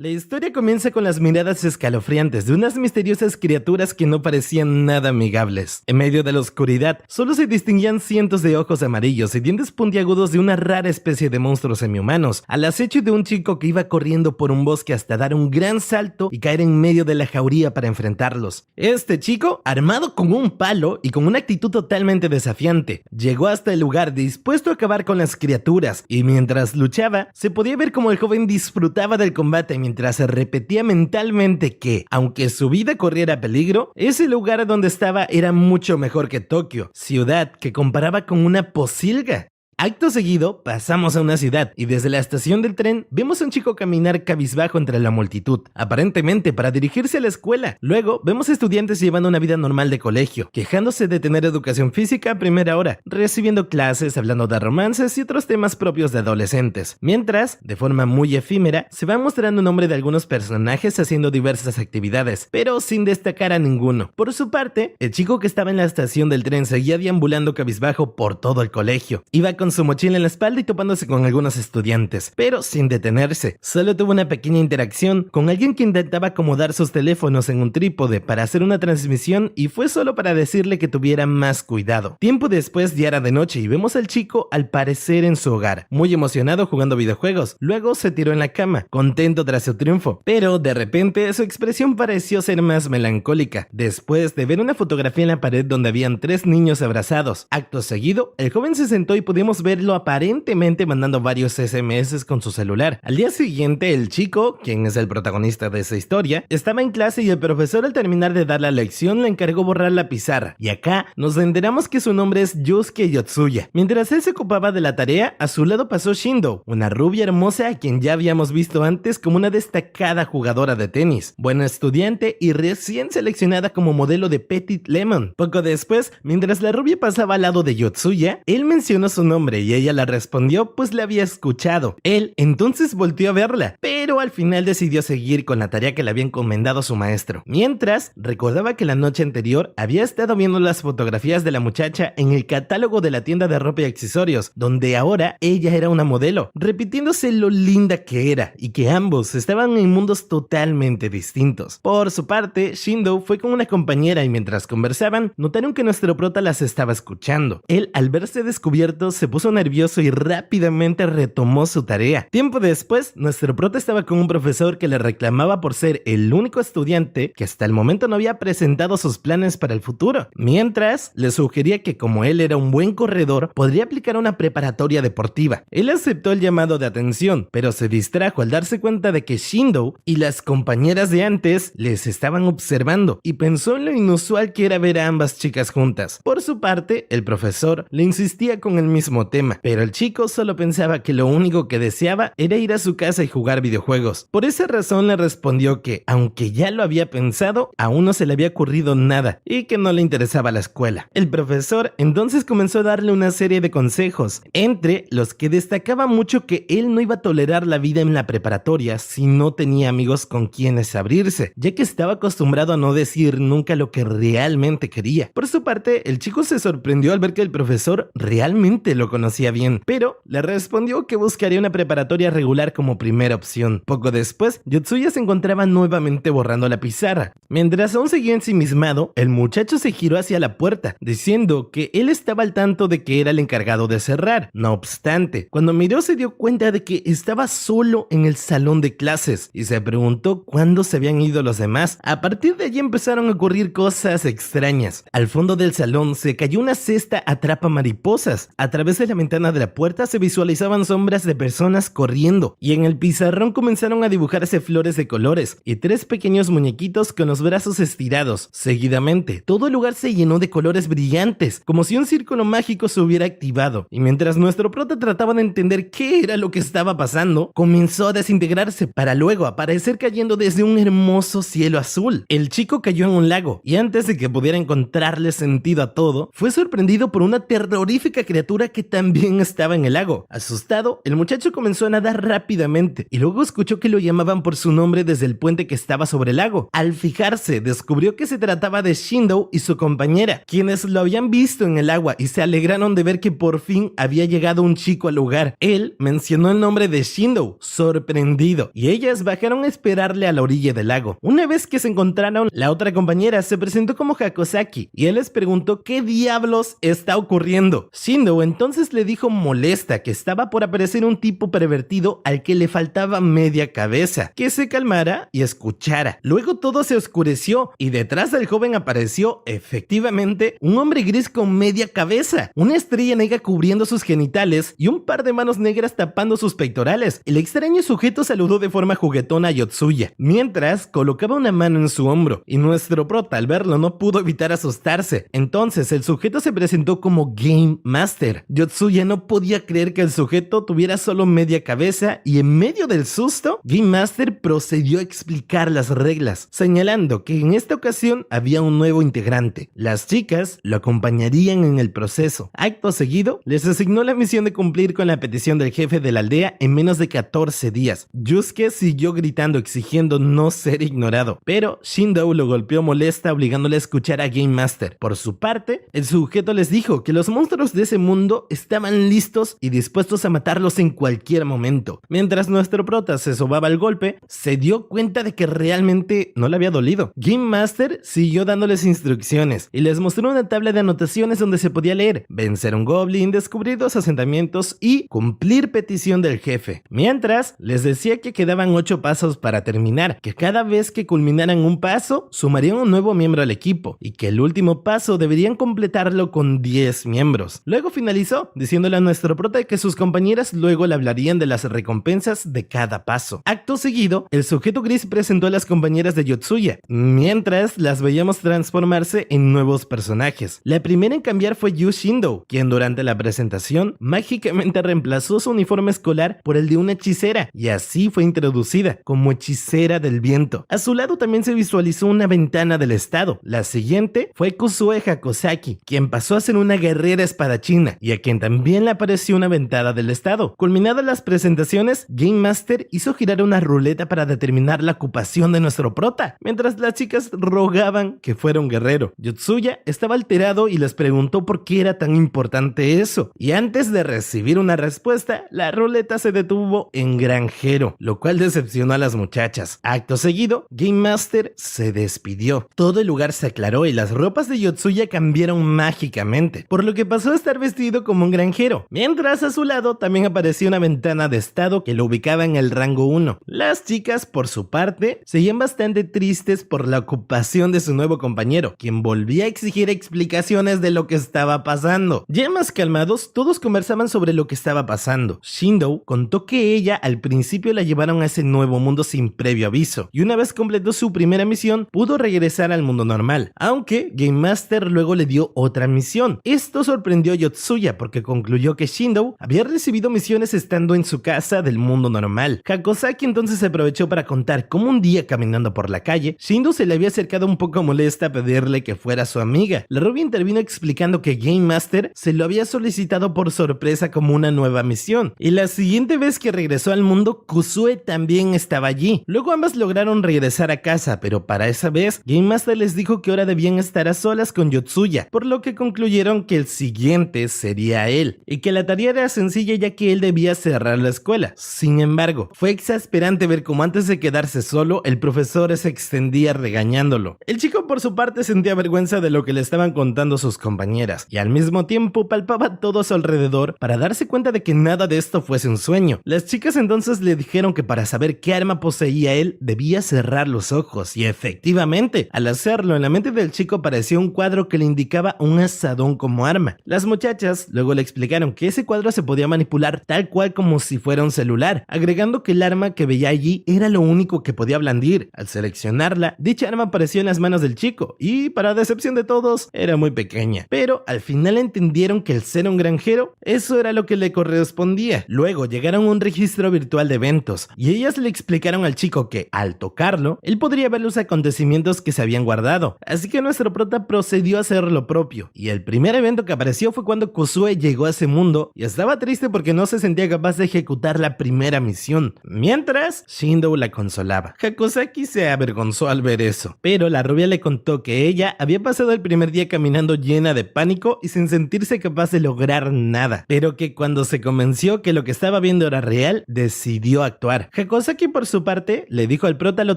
La historia comienza con las miradas escalofriantes de unas misteriosas criaturas que no parecían nada amigables. En medio de la oscuridad, solo se distinguían cientos de ojos amarillos y dientes puntiagudos de una rara especie de monstruos semihumanos, al acecho de un chico que iba corriendo por un bosque hasta dar un gran salto y caer en medio de la jauría para enfrentarlos. Este chico, armado con un palo y con una actitud totalmente desafiante, llegó hasta el lugar dispuesto a acabar con las criaturas, y mientras luchaba, se podía ver como el joven disfrutaba del combate mientras se repetía mentalmente que, aunque su vida corriera peligro, ese lugar donde estaba era mucho mejor que Tokio, ciudad que comparaba con una pocilga. Acto seguido, pasamos a una ciudad y desde la estación del tren vemos a un chico caminar cabizbajo entre la multitud, aparentemente para dirigirse a la escuela. Luego, vemos estudiantes llevando una vida normal de colegio, quejándose de tener educación física a primera hora, recibiendo clases, hablando de romances y otros temas propios de adolescentes. Mientras, de forma muy efímera, se va mostrando un nombre de algunos personajes haciendo diversas actividades, pero sin destacar a ninguno. Por su parte, el chico que estaba en la estación del tren seguía deambulando cabizbajo por todo el colegio. Iba con su mochila en la espalda y topándose con algunos estudiantes, pero sin detenerse. Solo tuvo una pequeña interacción con alguien que intentaba acomodar sus teléfonos en un trípode para hacer una transmisión y fue solo para decirle que tuviera más cuidado. Tiempo después ya era de noche y vemos al chico al parecer en su hogar, muy emocionado jugando videojuegos. Luego se tiró en la cama, contento tras su triunfo, pero de repente su expresión pareció ser más melancólica, después de ver una fotografía en la pared donde habían 3 niños abrazados. Acto seguido, el joven se sentó y pudimos verlo aparentemente mandando varios SMS con su celular. Al día siguiente, el chico, quien es el protagonista de esa historia, estaba en clase y el profesor al terminar de dar la lección le encargó borrar la pizarra. Y acá nos enteramos que su nombre es Yusuke Yotsuya. Mientras él se ocupaba de la tarea, a su lado pasó Shindo, una rubia hermosa a quien ya habíamos visto antes como una destacada jugadora de tenis, buena estudiante y recién seleccionada como modelo de Petit Lemon. Poco después, mientras la rubia pasaba al lado de Yotsuya, él mencionó su nombre y ella la respondió pues le había escuchado. Él entonces volteó a verla, pero al final decidió seguir con la tarea que le había encomendado su maestro. Mientras, recordaba que la noche anterior había estado viendo las fotografías de la muchacha en el catálogo de la tienda de ropa y accesorios, donde ahora ella era una modelo, repitiéndose lo linda que era y que ambos estaban en mundos totalmente distintos. Por su parte, Shindo fue con una compañera y mientras conversaban, notaron que nuestro prota las estaba escuchando. Él, al verse descubierto, se puso nervioso y rápidamente retomó su tarea. Tiempo después, nuestro prota estaba con un profesor que le reclamaba por ser el único estudiante que hasta el momento no había presentado sus planes para el futuro. Mientras, le sugería que como él era un buen corredor, podría aplicar una preparatoria deportiva. Él aceptó el llamado de atención, pero se distrajo al darse cuenta de que Shindo y las compañeras de antes les estaban observando y pensó en lo inusual que era ver a ambas chicas juntas. Por su parte, el profesor le insistía con el mismo tema, pero el chico solo pensaba que lo único que deseaba era ir a su casa y jugar videojuegos. Por esa razón le respondió que, aunque ya lo había pensado, aún no se le había ocurrido nada y que no le interesaba la escuela. El profesor entonces comenzó a darle una serie de consejos, entre los que destacaba mucho que él no iba a tolerar la vida en la preparatoria si no tenía amigos con quienes abrirse, ya que estaba acostumbrado a no decir nunca lo que realmente quería. Por su parte, el chico se sorprendió al ver que el profesor realmente lo conocía bien, pero le respondió que buscaría una preparatoria regular como primera opción. Poco después, Yotsuya se encontraba nuevamente borrando la pizarra. Mientras aún seguía ensimismado, el muchacho se giró hacia la puerta, diciendo que él estaba al tanto de que era el encargado de cerrar. No obstante, cuando miró se dio cuenta de que estaba solo en el salón de clases y se preguntó cuándo se habían ido los demás. A partir de allí empezaron a ocurrir cosas extrañas. Al fondo del salón se cayó una cesta atrapa mariposas. A través de la ventana de la puerta se visualizaban sombras de personas corriendo y en el pizarrón comenzaron a dibujarse flores de colores y 3 pequeños muñequitos con los brazos estirados. Seguidamente, todo el lugar se llenó de colores brillantes, como si un círculo mágico se hubiera activado, y mientras nuestro prota trataba de entender qué era lo que estaba pasando, comenzó a desintegrarse para luego aparecer cayendo desde un hermoso cielo azul. El chico cayó en un lago y antes de que pudiera encontrarle sentido a todo, fue sorprendido por una terrorífica criatura que también estaba en el lago. Asustado, el muchacho comenzó a nadar rápidamente y luego escuchó que lo llamaban por su nombre desde el puente que estaba sobre el lago. Al fijarse, descubrió que se trataba de Shindo y su compañera, quienes lo habían visto en el agua y se alegraron de ver que por fin había llegado un chico al lugar. Él mencionó el nombre de Shindo, sorprendido, y ellas bajaron a esperarle a la orilla del lago. Una vez que se encontraron, la otra compañera se presentó como Hakosaki y él les preguntó qué diablos está ocurriendo. Shindo entonces le dijo molesta que estaba por aparecer un tipo pervertido al que le faltaba media cabeza, que se calmara y escuchara. Luego todo se oscureció y detrás del joven apareció efectivamente un hombre gris con media cabeza, una estrella negra cubriendo sus genitales y un par de manos negras tapando sus pectorales. El extraño sujeto saludó de forma juguetona a Yotsuya, mientras colocaba una mano en su hombro, y nuestro prota al verlo no pudo evitar asustarse. Entonces el sujeto se presentó como Game Master. Yotsuya no podía creer que el sujeto tuviera solo media cabeza, y en medio del susto, Game Master procedió a explicar las reglas, señalando que en esta ocasión había un nuevo integrante. Las chicas lo acompañarían en el proceso. Acto seguido, les asignó la misión de cumplir con la petición del jefe de la aldea en menos de 14 días. Yusuke siguió gritando exigiendo no ser ignorado, pero Shindo lo golpeó molesta obligándole a escuchar a Game Master. Por su parte, el sujeto les dijo que los monstruos de ese mundo estaban listos y dispuestos a matarlos en cualquier momento. Mientras nuestro prota se sobaba el golpe, se dio cuenta de que realmente no le había dolido. Game Master siguió dándoles instrucciones y les mostró una tabla de anotaciones donde se podía leer: vencer un goblin, descubrir 2 asentamientos y cumplir petición del jefe. Mientras, les decía que quedaban 8 pasos para terminar, que cada vez que culminaran un paso, sumarían un nuevo miembro al equipo y que el último paso deberían completarlo con 10 miembros. Luego finalizó diciéndole a nuestro prota que sus compañeras luego le hablarían de las recompensas de cada paso. Acto seguido, el sujeto gris presentó a las compañeras de Yotsuya, mientras las veíamos transformarse en nuevos personajes. La primera en cambiar fue Yu Shindo, quien durante la presentación mágicamente reemplazó su uniforme escolar por el de una hechicera y así fue introducida como hechicera del viento. A su lado también se visualizó una ventana del estado. La siguiente fue Kusue Hakosaki, quien pasó a ser una guerrera espadachina y a quien también le apareció una ventana del estado. Culminadas las presentaciones, Game Master hizo girar una ruleta para determinar la ocupación de nuestro prota, mientras las chicas rogaban que fuera un guerrero. Yotsuya estaba alterado y les preguntó por qué era tan importante eso, y antes de recibir una respuesta, la ruleta se detuvo en granjero, lo cual decepcionó a las muchachas. Acto seguido, Game Master se despidió. Todo el lugar se aclaró y las ropas de Yotsuya cambiaron mágicamente, por lo que pasó a estar vestido como un granjero, mientras a su lado también apareció una ventana de estado que lo ubicaba en el rango 1. Las chicas, por su parte, seguían bastante tristes por la ocupación de su nuevo compañero, quien volvía a exigir explicaciones de lo que estaba pasando. Ya más calmados, todos conversaban sobre lo que estaba pasando. Shindo contó que ella al principio la llevaron a ese nuevo mundo sin previo aviso, y una vez completó su primera misión, pudo regresar al mundo normal, aunque Game Master luego le dio otra misión. Esto sorprendió a Yotsuya porque concluyó que Shindo había recibido misiones estando en su casa del mundo normal. Hakosaki entonces aprovechó para contar cómo un día caminando por la calle, Shindo se le había acercado un poco molesta a pedirle que fuera su amiga. La rubia intervino explicando que Game Master se lo había solicitado por sorpresa como una nueva misión, y la siguiente vez que regresó al mundo, Kusue también estaba allí. Luego ambas lograron regresar a casa, pero para esa vez, Game Master les dijo que ahora debían estar a solas con Yotsuya, por lo que concluyeron que el siguiente sería él, y que la tarea era sencilla ya que él debía cerrar la escuela. Sin embargo, fue exasperante ver cómo antes de quedarse solo, el profesor se extendía regañándolo. El chico por su parte sentía vergüenza de lo que le estaban contando sus compañeras, y al mismo tiempo palpaba todo a su alrededor para darse cuenta de que nada de esto fuese un sueño. Las chicas entonces le dijeron que para saber qué arma poseía él, debía cerrar los ojos, y efectivamente, al hacerlo, en la mente del chico apareció un cuadro que le indicaba un asadón como arma. Las muchachas luego le explicaron que ese cuadro se podía manipular tal cual como si fuera un celular, agregando que el arma que veía allí era lo único que podía blandir. Al seleccionarla, dicha arma apareció en las manos del chico, y para decepción de todos, era muy pequeña. Pero al final entendieron que el ser un granjero, eso era lo que le correspondía. Luego llegaron a un registro virtual de eventos, y ellas le explicaron al chico que, al tocarlo, él podría ver los acontecimientos que se habían guardado. Así que nuestro prota procedió a hacer lo propio, y el primer evento que apareció fue cuando Kusue llegó a ese mundo y estaba triste porque no se sentía capaz de ejecutar la primera misión. Mientras, Shindo la consolaba. Hakusaki se avergonzó al ver eso, pero la rubia le contó que ella había pasado el primer día caminando llena de pánico y sin sentirse capaz de lograr nada, pero que cuando se convenció que lo que estaba viendo era real, decidió actuar. Hakusaki por su parte le dijo al prota lo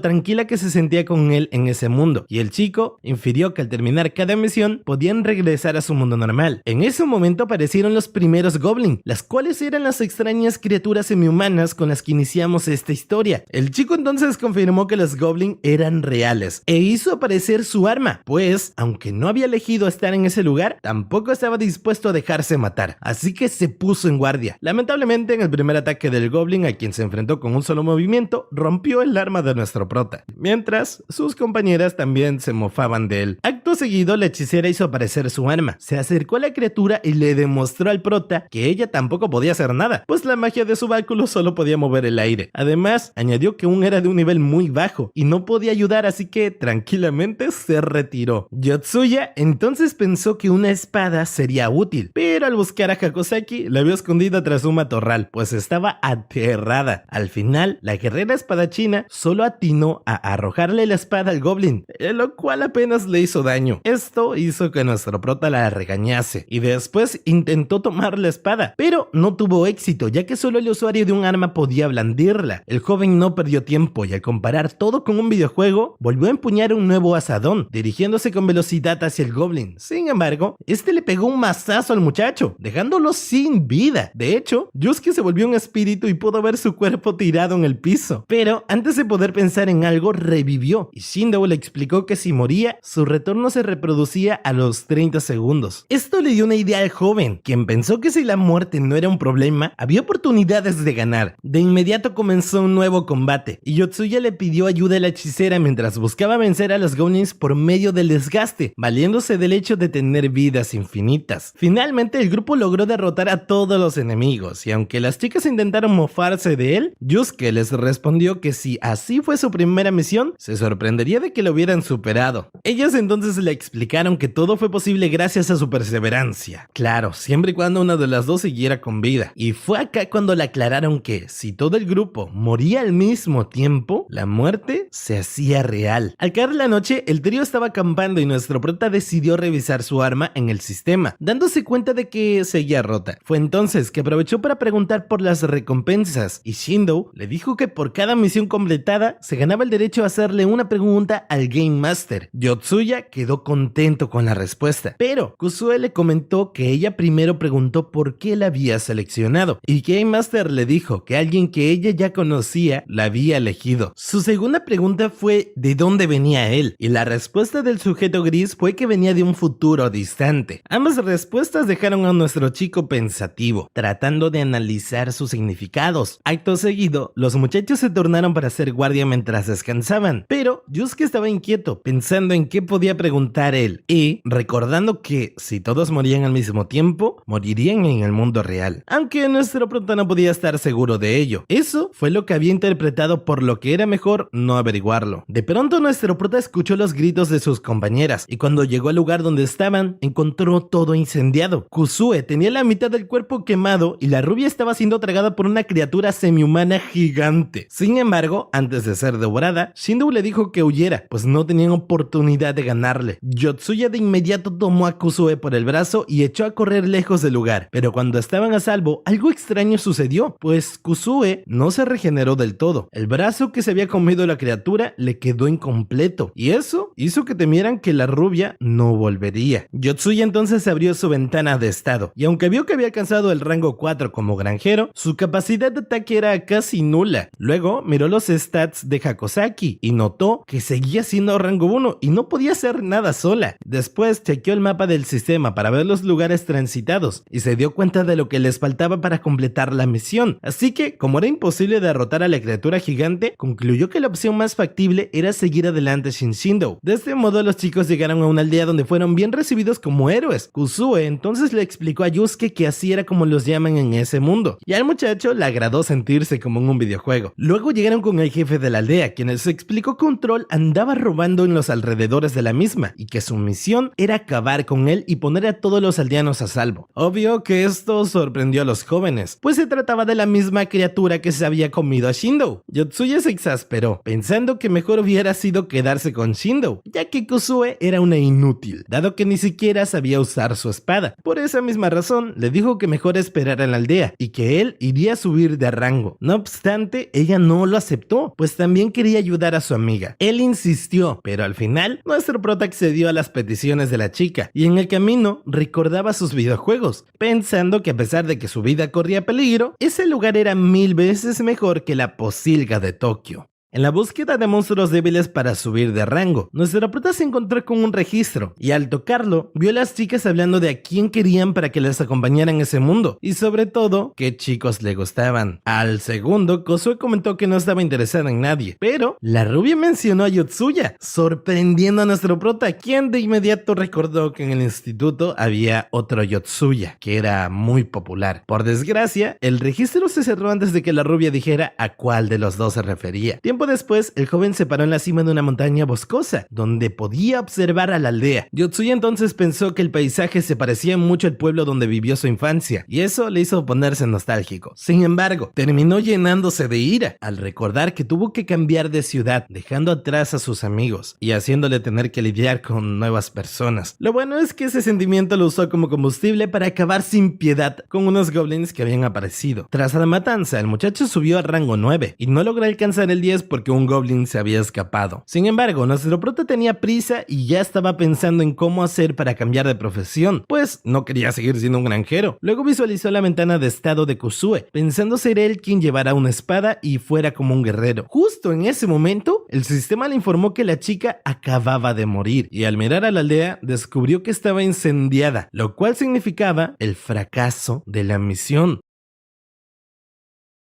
tranquila que se sentía con él en ese mundo, y el chico infirió que al terminar cada misión podían regresar a su mundo normal. En ese momento aparecieron los primeros Goblin, las cuales eran las extrañas criaturas semi-humanas con las que iniciamos esta historia. El chico entonces confirmó que los Goblin eran reales e hizo aparecer su arma, pues aunque no había elegido estar en ese lugar, tampoco estaba dispuesto a dejarse matar, así que se puso en guardia. Lamentablemente, en el primer ataque del Goblin, a quien se enfrentó con un solo movimiento, rompió el arma de nuestro prota, mientras sus compañeras también se mofaban de él. Acto seguido, la hechicera hizo aparecer su arma, se acercó a la criatura y le demostró al prota que ella tampoco podía hacer nada, pues la magia de su báculo solo podía mover el aire. Además, añadió que aún era de un nivel muy bajo y no podía ayudar, así que tranquilamente se retiró. Yotsuya entonces pensó que una espada sería útil, pero al buscar a Hakusaki la vio escondida tras un matorral, pues estaba aterrada. Al final, la guerrera espadachina solo atinó a arrojarle la espada al Goblin, lo cual apenas le hizo daño. Esto hizo que nuestro prota la regañase y después intentó tomar la espada, pero no tuvo éxito, ya que solo el usuario de un arma podía blandirla. El joven no perdió tiempo y al comparar todo con un videojuego, volvió a empuñar un nuevo asadón, dirigiéndose con velocidad hacia el Goblin. Sin embargo, este le pegó un mazazo al muchacho, dejándolo sin vida. De hecho, Yusuke se volvió un espíritu y pudo ver su cuerpo tirado en el piso. Pero antes de poder pensar en algo, revivió, y Shindo le explicó que si moría, su retorno se reproducía a los 30 segundos. Esto le dio una idea al joven, quien pensó que si la muerte no era un problema, había oportunidades de ganar. De inmediato comenzó un nuevo combate, y Yotsuya le pidió ayuda a la hechicera mientras buscaba vencer a los Goblins por medio del desgaste, valiéndose del hecho de tener vidas infinitas. Finalmente, el grupo logró derrotar a todos los enemigos, y aunque las chicas intentaron mofarse de él, Yusuke les respondió que si así fue su primera misión, se sorprendería de que lo hubieran superado. Ellas entonces le explicaron que todo fue posible gracias a su perseverancia. Claro, siempre y cuando una de las dos siguiera con vida. Y fue acá cuando le aclararon que si todo el grupo moría al mismo tiempo, la muerte se hacía real. Al caer la noche, el trío estaba acampando y nuestro prota decidió revisar su arma en el sistema, dándose cuenta de que seguía rota. Fue entonces que aprovechó para preguntar por las recompensas, y Shindo le dijo que por cada misión completada se ganaba el derecho a hacerle una pregunta al Game Master. Yotsuya quedó contento con la respuesta, pero Kusue le comentó que ella primero preguntó por qué la había seleccionado, y Game Master le dijo que alguien que ella ya conocía la había elegido. Su segunda pregunta fue de dónde venía él, y la respuesta del sujeto gris fue que venía de un futuro distante. Ambas respuestas dejaron a nuestro chico pensativo, tratando de analizar sus significados. Acto seguido, los muchachos se turnaron para hacer guardia mientras descansaban, pero Yusuke estaba inquieto, pensando en qué podía preguntar él, y recordando que si todos morían al mismo tiempo, morirían en el mundo real, aunque nuestro prota no podía estar seguro de ello. Eso fue lo que había interpretado, por lo que era mejor no averiguarlo. De pronto nuestro prota escuchó los gritos de sus compañeras, y cuando llegó al lugar donde estaban, encontró todo incendiado. Kusue tenía la mitad del cuerpo quemado y la rubia estaba siendo tragada por una criatura semi-humana gigante. Sin embargo, antes de ser devorada, Shindo le dijo que huyera, pues no tenían oportunidad de ganarle. Yotsuya de inmediato tomó a Kusue por el brazo y echó a correr lejos del lugar, pero cuando estaban a salvo, algo extraño sucedió, pues Kusue no se regeneró del todo. El brazo que se había comido la criatura le quedó incompleto, y eso hizo que temieran que la rubia no volvería. Yotsuya entonces abrió su ventana de estado, y aunque vio que había alcanzado el rango 4 como granjero, su capacidad de ataque era casi nula. Luego miró los stats de Hakusaki y notó que seguía siendo rango 1 y no podía hacer nada sola. Después chequeó el mapa del sistema para ver los lugares transitados y se dio cuenta de lo que les faltaba para completar la misión. Así que, como era imposible derrotar a la criatura gigante, concluyó que la opción más factible era seguir adelante sin Shindo. De este modo, los chicos llegaron a una aldea donde fueron bien recibidos como héroes. Kusue entonces le explicó a Yusuke que así era como los llaman en ese mundo, y al muchacho le agradó sentirse como en un videojuego. Luego llegaron con el jefe de la aldea, quien les explicó que un troll andaba robando en los alrededores de la misma, misma y que su misión era acabar con él y poner a todos los aldeanos a salvo. Obvio que esto sorprendió a los jóvenes, pues se trataba de la misma criatura que se había comido a Shindo. Yotsuya se exasperó, pensando que mejor hubiera sido quedarse con Shindo, ya que Kusue era una inútil, dado que ni siquiera sabía usar su espada. Por esa misma razón, le dijo que mejor esperara en la aldea y que él iría a subir de rango. No obstante, ella no lo aceptó, pues también quería ayudar a su amiga. Él insistió, pero al final, nuestro prota accedió a las peticiones de la chica y en el camino recordaba sus videojuegos, pensando que a pesar de que su vida corría peligro, ese lugar era 1000 veces mejor que la posilga de Tokio. En la búsqueda de monstruos débiles para subir de rango, nuestro prota se encontró con un registro y al tocarlo, vio a las chicas hablando de a quién querían para que les acompañara en ese mundo y sobre todo, qué chicos le gustaban. Al segundo, Kusue comentó que no estaba interesada en nadie, pero la rubia mencionó a Yotsuya, sorprendiendo a nuestro prota, quien de inmediato recordó que en el instituto había otro Yotsuya, que era muy popular. Por desgracia, el registro se cerró antes de que la rubia dijera a cuál de los dos se refería. Tiempo después, el joven se paró en la cima de una montaña boscosa, donde podía observar a la aldea. Yotsuya entonces pensó que el paisaje se parecía mucho al pueblo donde vivió su infancia, y eso le hizo ponerse nostálgico. Sin embargo, terminó llenándose de ira al recordar que tuvo que cambiar de ciudad, dejando atrás a sus amigos y haciéndole tener que lidiar con nuevas personas. Lo bueno es que ese sentimiento lo usó como combustible para acabar sin piedad con unos goblins que habían aparecido. Tras la matanza, el muchacho subió a rango 9 y no logró alcanzar el 10 porque un goblin se había escapado. Sin embargo, nuestro prota tenía prisa y ya estaba pensando en cómo hacer para cambiar de profesión, pues no quería seguir siendo un granjero. Luego visualizó la ventana de estado de Kusue, pensando ser él quien llevara una espada y fuera como un guerrero. Justo en ese momento, el sistema le informó que la chica acababa de morir y al mirar a la aldea descubrió que estaba incendiada, lo cual significaba el fracaso de la misión.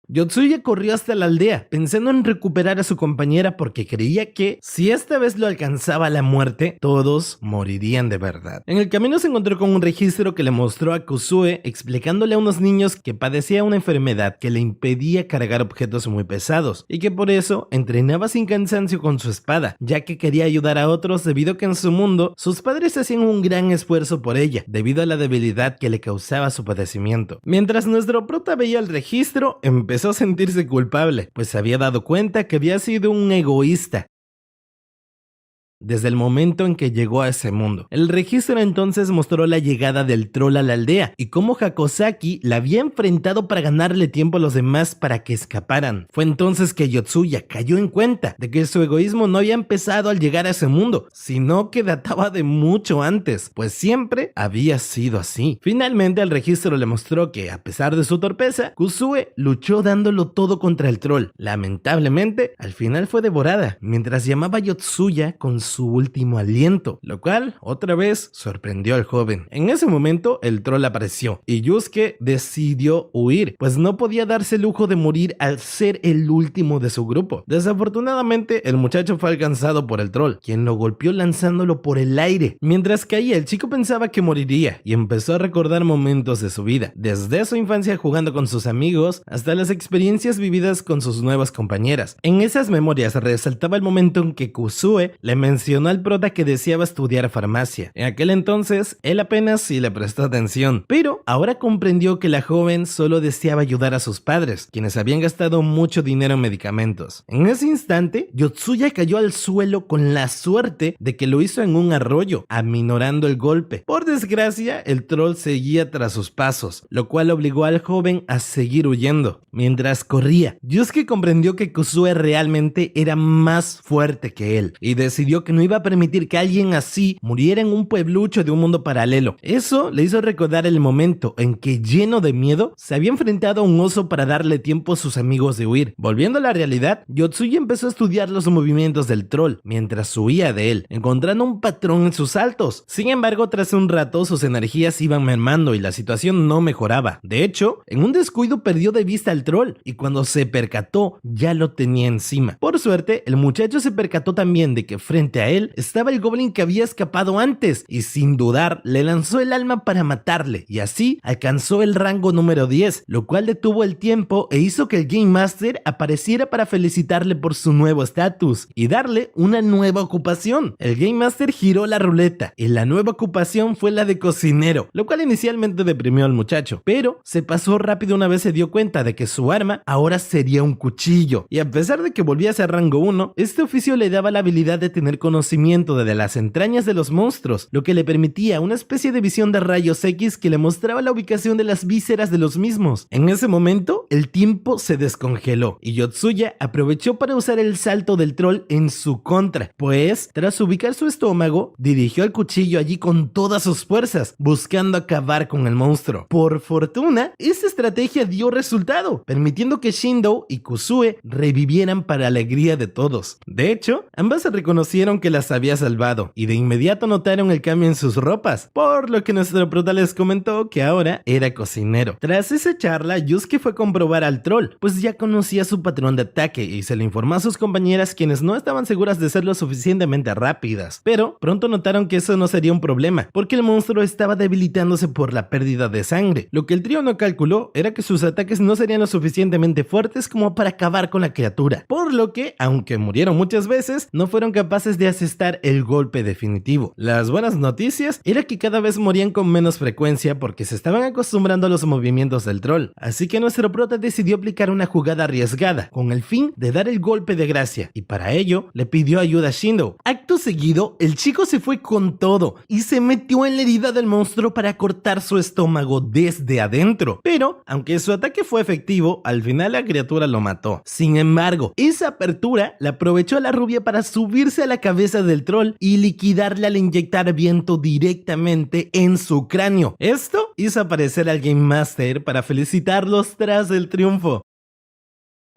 Yotsuya corrió hasta la aldea, pensando en recuperar a su compañera porque creía que, si esta vez lo alcanzaba la muerte, todos morirían de verdad. En el camino se encontró con un registro que le mostró a Kusue explicándole a unos niños que padecía una enfermedad que le impedía cargar objetos muy pesados y que por eso entrenaba sin cansancio con su espada, ya que quería ayudar a otros debido a que en su mundo sus padres hacían un gran esfuerzo por ella, debido a la debilidad que le causaba su padecimiento. Mientras nuestro prota veía el registro, empezó a sentirse culpable, pues se había dado cuenta que había sido un egoísta desde el momento en que llegó a ese mundo. El registro entonces mostró la llegada del troll a la aldea y cómo Hakosaki la había enfrentado para ganarle tiempo a los demás para que escaparan. Fue entonces que Yotsuya cayó en cuenta de que su egoísmo no había empezado al llegar a ese mundo, sino que databa de mucho antes, pues siempre había sido así. Finalmente el registro le mostró que, a pesar de su torpeza, Kusue luchó dándolo todo contra el troll. Lamentablemente, al final fue devorada, mientras llamaba a Yotsuya con su último aliento, lo cual otra vez sorprendió al joven. En ese momento el troll apareció y Yusuke decidió huir, pues no podía darse el lujo de morir al ser el último de su grupo. Desafortunadamente el muchacho fue alcanzado por el troll, quien lo golpeó lanzándolo por el aire. Mientras caía, el chico pensaba que moriría y empezó a recordar momentos de su vida, desde su infancia jugando con sus amigos hasta las experiencias vividas con sus nuevas compañeras. En esas memorias resaltaba el momento en que Kusue le mencionó al prota que deseaba estudiar farmacia. En aquel entonces, él apenas sí le prestó atención, pero ahora comprendió que la joven solo deseaba ayudar a sus padres, quienes habían gastado mucho dinero en medicamentos. En ese instante, Yotsuya cayó al suelo con la suerte de que lo hizo en un arroyo, aminorando el golpe. Por desgracia, el troll seguía tras sus pasos, lo cual obligó al joven a seguir huyendo. Mientras corría, Yusuke comprendió que Kusue realmente era más fuerte que él y decidió que no iba a permitir que alguien así muriera en un pueblucho de un mundo paralelo. Eso le hizo recordar el momento en que, lleno de miedo, se había enfrentado a un oso para darle tiempo a sus amigos de huir. Volviendo a la realidad, Yotsuya empezó a estudiar los movimientos del troll mientras huía de él, encontrando un patrón en sus saltos. Sin embargo, tras un rato sus energías iban mermando y la situación no mejoraba. De hecho, en un descuido perdió de vista al troll y cuando se percató ya lo tenía encima. Por suerte, el muchacho se percató también de que frente frente a él estaba el goblin que había escapado antes y sin dudar le lanzó el alma para matarle y así alcanzó el rango número 10, lo cual detuvo el tiempo e hizo que el Game Master apareciera para felicitarle por su nuevo estatus y darle una nueva ocupación. El Game Master giró la ruleta y la nueva ocupación fue la de cocinero, lo cual inicialmente deprimió al muchacho, pero se pasó rápido una vez se dio cuenta de que su arma ahora sería un cuchillo, y a pesar de que volvía a ser rango 1, este oficio le daba la habilidad de tener conocimiento de las entrañas de los monstruos, lo que le permitía una especie de visión de rayos X que le mostraba la ubicación de las vísceras de los mismos. En ese momento, el tiempo se descongeló y Yotsuya aprovechó para usar el salto del troll en su contra, pues tras ubicar su estómago, dirigió el cuchillo allí con todas sus fuerzas, buscando acabar con el monstruo. Por fortuna, esta estrategia dio resultado, permitiendo que Shindo y Kusue revivieran para alegría de todos. De hecho, ambas se reconocieron que las había salvado y de inmediato notaron el cambio en sus ropas, por lo que nuestro prota les comentó que ahora era cocinero. Tras esa charla, Yusuke fue a comprobar al troll, pues ya conocía su patrón de ataque y se le informó a sus compañeras, quienes no estaban seguras de ser lo suficientemente rápidas, pero pronto notaron que eso no sería un problema, porque el monstruo estaba debilitándose por la pérdida de sangre. Lo que el trío no calculó era que sus ataques no serían lo suficientemente fuertes como para acabar con la criatura, por lo que, aunque murieron muchas veces, no fueron capaces de asestar el golpe definitivo. Las buenas noticias era que cada vez morían con menos frecuencia porque se estaban acostumbrando a los movimientos del troll, así que nuestro prota decidió aplicar una jugada arriesgada con el fin de dar el golpe de gracia, y para ello le pidió ayuda a Shindo. Acto seguido, el chico se fue con todo y se metió en la herida del monstruo para cortar su estómago desde adentro, pero aunque su ataque fue efectivo, al final la criatura lo mató. Sin embargo, esa apertura la aprovechó la rubia para subirse a la cabeza del troll y liquidarle al inyectar viento directamente en su cráneo. Esto hizo aparecer al Game Master para felicitarlos tras el triunfo.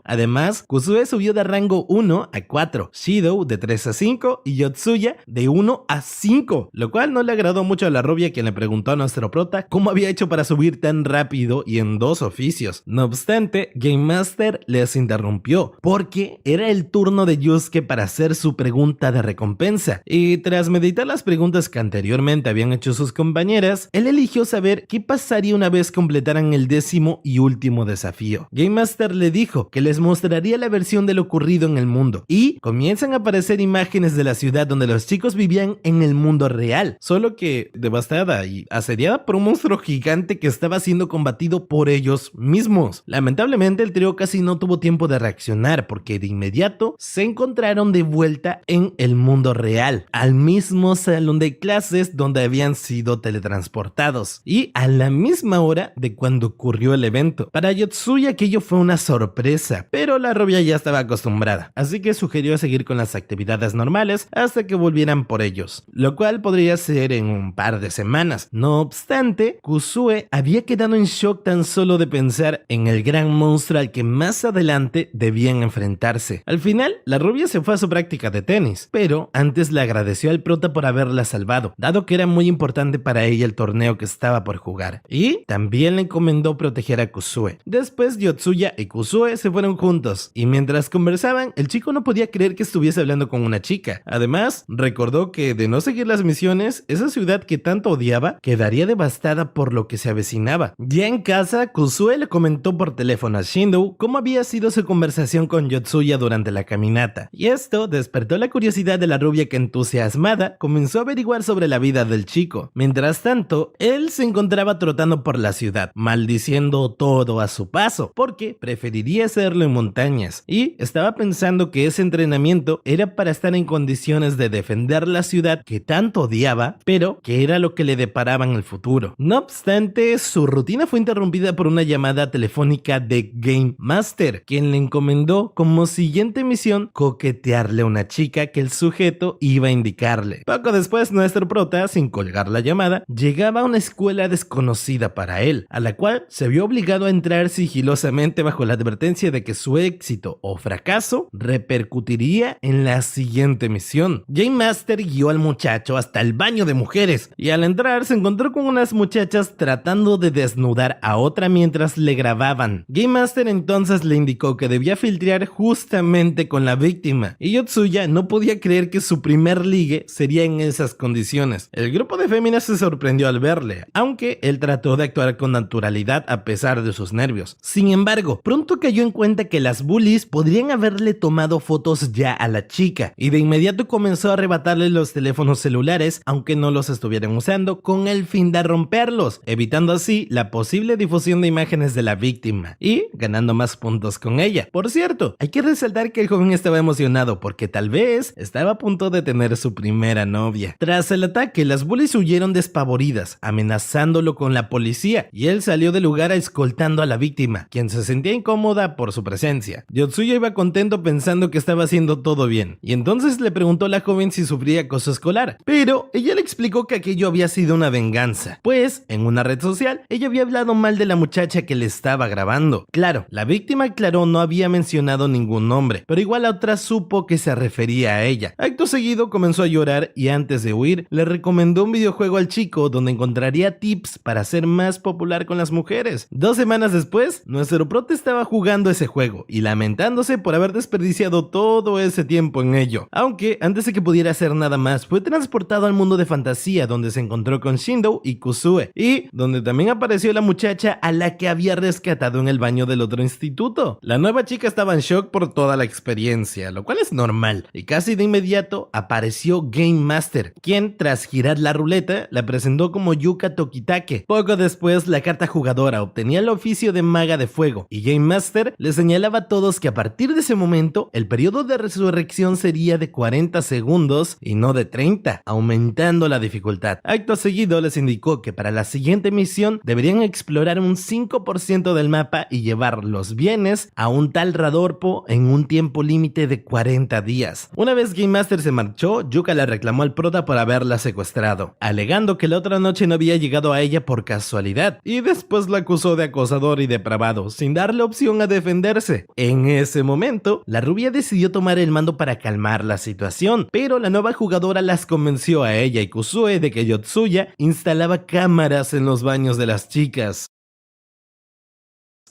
Además, Kusue subió de rango 1 a 4, Shido de 3 a 5 y Yotsuya de 1 a 5, lo cual no le agradó mucho a la rubia, quien le preguntó a nuestro prota cómo había hecho para subir tan rápido y en 2 oficios. No obstante, Game Master les interrumpió porque era el turno de Yusuke para hacer su pregunta de recompensa, y tras meditar las preguntas que anteriormente habían hecho sus compañeras, él eligió saber qué pasaría una vez completaran el 10º y último desafío. Game Master le dijo que les mostraría la versión de lo ocurrido en el mundo, y comienzan a aparecer imágenes de la ciudad donde los chicos vivían en el mundo real, solo que devastada y asediada por un monstruo gigante que estaba siendo combatido por ellos mismos. Lamentablemente, el trío casi no tuvo tiempo de reaccionar porque de inmediato se encontraron de vuelta en el mundo real, al mismo salón de clases donde habían sido teletransportados y a la misma hora de cuando ocurrió el evento. Para Yotsuya aquello fue una sorpresa, pero la rubia ya estaba acostumbrada, así que sugirió seguir con las actividades normales hasta que volvieran por ellos, lo cual podría ser en un par de semanas. No obstante, Kusue había quedado en shock tan solo de pensar en el gran monstruo al que más adelante debían enfrentarse. Al final, la rubia se fue a su práctica de tenis, pero antes le agradeció al prota por haberla salvado, dado que era muy importante para ella el torneo que estaba por jugar, y también le encomendó proteger a Kusue. Después, Yotsuya y Kusue se fueron juntos, y mientras conversaban, el chico no podía creer que estuviese hablando con una chica. Además, recordó que de no seguir las misiones, esa ciudad que tanto odiaba quedaría devastada por lo que se avecinaba. Ya en casa, Kusue le comentó por teléfono a Shindo cómo había sido su conversación con Yotsuya durante la caminata, y esto despertó la curiosidad de la rubia, que entusiasmada comenzó a averiguar sobre la vida del chico. Mientras tanto, él se encontraba trotando por la ciudad, maldiciendo todo a su paso, porque preferiría hacerlo en montañas, y estaba pensando que ese entrenamiento era para estar en condiciones de defender la ciudad que tanto odiaba, pero que era lo que le deparaba en el futuro. No obstante, su rutina fue interrumpida por una llamada telefónica de Game Master, quien le encomendó como siguiente misión coquetearle a una chica que el sujeto iba a indicarle. Poco después, nuestro prota, sin colgar la llamada, llegaba a una escuela desconocida para él, a la cual se vio obligado a entrar sigilosamente bajo la advertencia de que que su éxito o fracaso repercutiría en la siguiente misión. Game Master guió al muchacho hasta el baño de mujeres y al entrar se encontró con unas muchachas tratando de desnudar a otra mientras le grababan. Game Master entonces le indicó que debía filtrar justamente con la víctima y Yotsuya no podía creer que su primer ligue sería en esas condiciones. El grupo de féminas se sorprendió al verle, aunque él trató de actuar con naturalidad a pesar de sus nervios. Sin embargo, pronto cayó en cuenta que las bullies podrían haberle tomado fotos ya a la chica y de inmediato comenzó a arrebatarle los teléfonos celulares aunque no los estuvieran usando con el fin de romperlos, evitando así la posible difusión de imágenes de la víctima y ganando más puntos con ella. Por cierto, hay que resaltar que el joven estaba emocionado porque tal vez estaba a punto de tener su primera novia. Tras el ataque, las bullies huyeron despavoridas, amenazándolo con la policía y él salió del lugar escoltando a la víctima, quien se sentía incómoda por su presencia. Yotsuya iba contento pensando que estaba haciendo todo bien y entonces le preguntó a la joven si sufría acoso escolar, pero ella le explicó que aquello había sido una venganza, pues en una red social ella había hablado mal de la muchacha que le estaba grabando. Claro, la víctima aclaró no había mencionado ningún nombre, pero igual la otra supo que se refería a ella. Acto seguido comenzó a llorar y antes de huir le recomendó un videojuego al chico donde encontraría tips para ser más popular con las mujeres. 2 semanas después, nuestro prota estaba jugando ese juego y lamentándose por haber desperdiciado todo ese tiempo en ello. Aunque antes de que pudiera hacer nada más, fue transportado al mundo de fantasía donde se encontró con Shindo y Kusue y donde también apareció la muchacha a la que había rescatado en el baño del otro instituto. La nueva chica estaba en shock por toda la experiencia, lo cual es normal, y casi de inmediato apareció Game Master, quien tras girar la ruleta la presentó como Yuka Tokitake. Poco después la carta jugadora obtenía el oficio de maga de fuego y Game Master le señalaba a todos que a partir de ese momento el periodo de resurrección sería de 40 segundos y no de 30, aumentando la dificultad. Acto seguido les indicó que para la siguiente misión deberían explorar un 5% del mapa y llevar los bienes a un tal Radorpo en un tiempo límite de 40 días. Una vez Game Master se marchó, Yuka le reclamó al prota por haberla secuestrado, alegando que la otra noche no había llegado a ella por casualidad, y después la acusó de acosador y depravado, sin darle opción a defenderse. En ese momento, la rubia decidió tomar el mando para calmar la situación, pero la nueva jugadora las convenció a ella y Kusue de que Yotsuya instalaba cámaras en los baños de las chicas,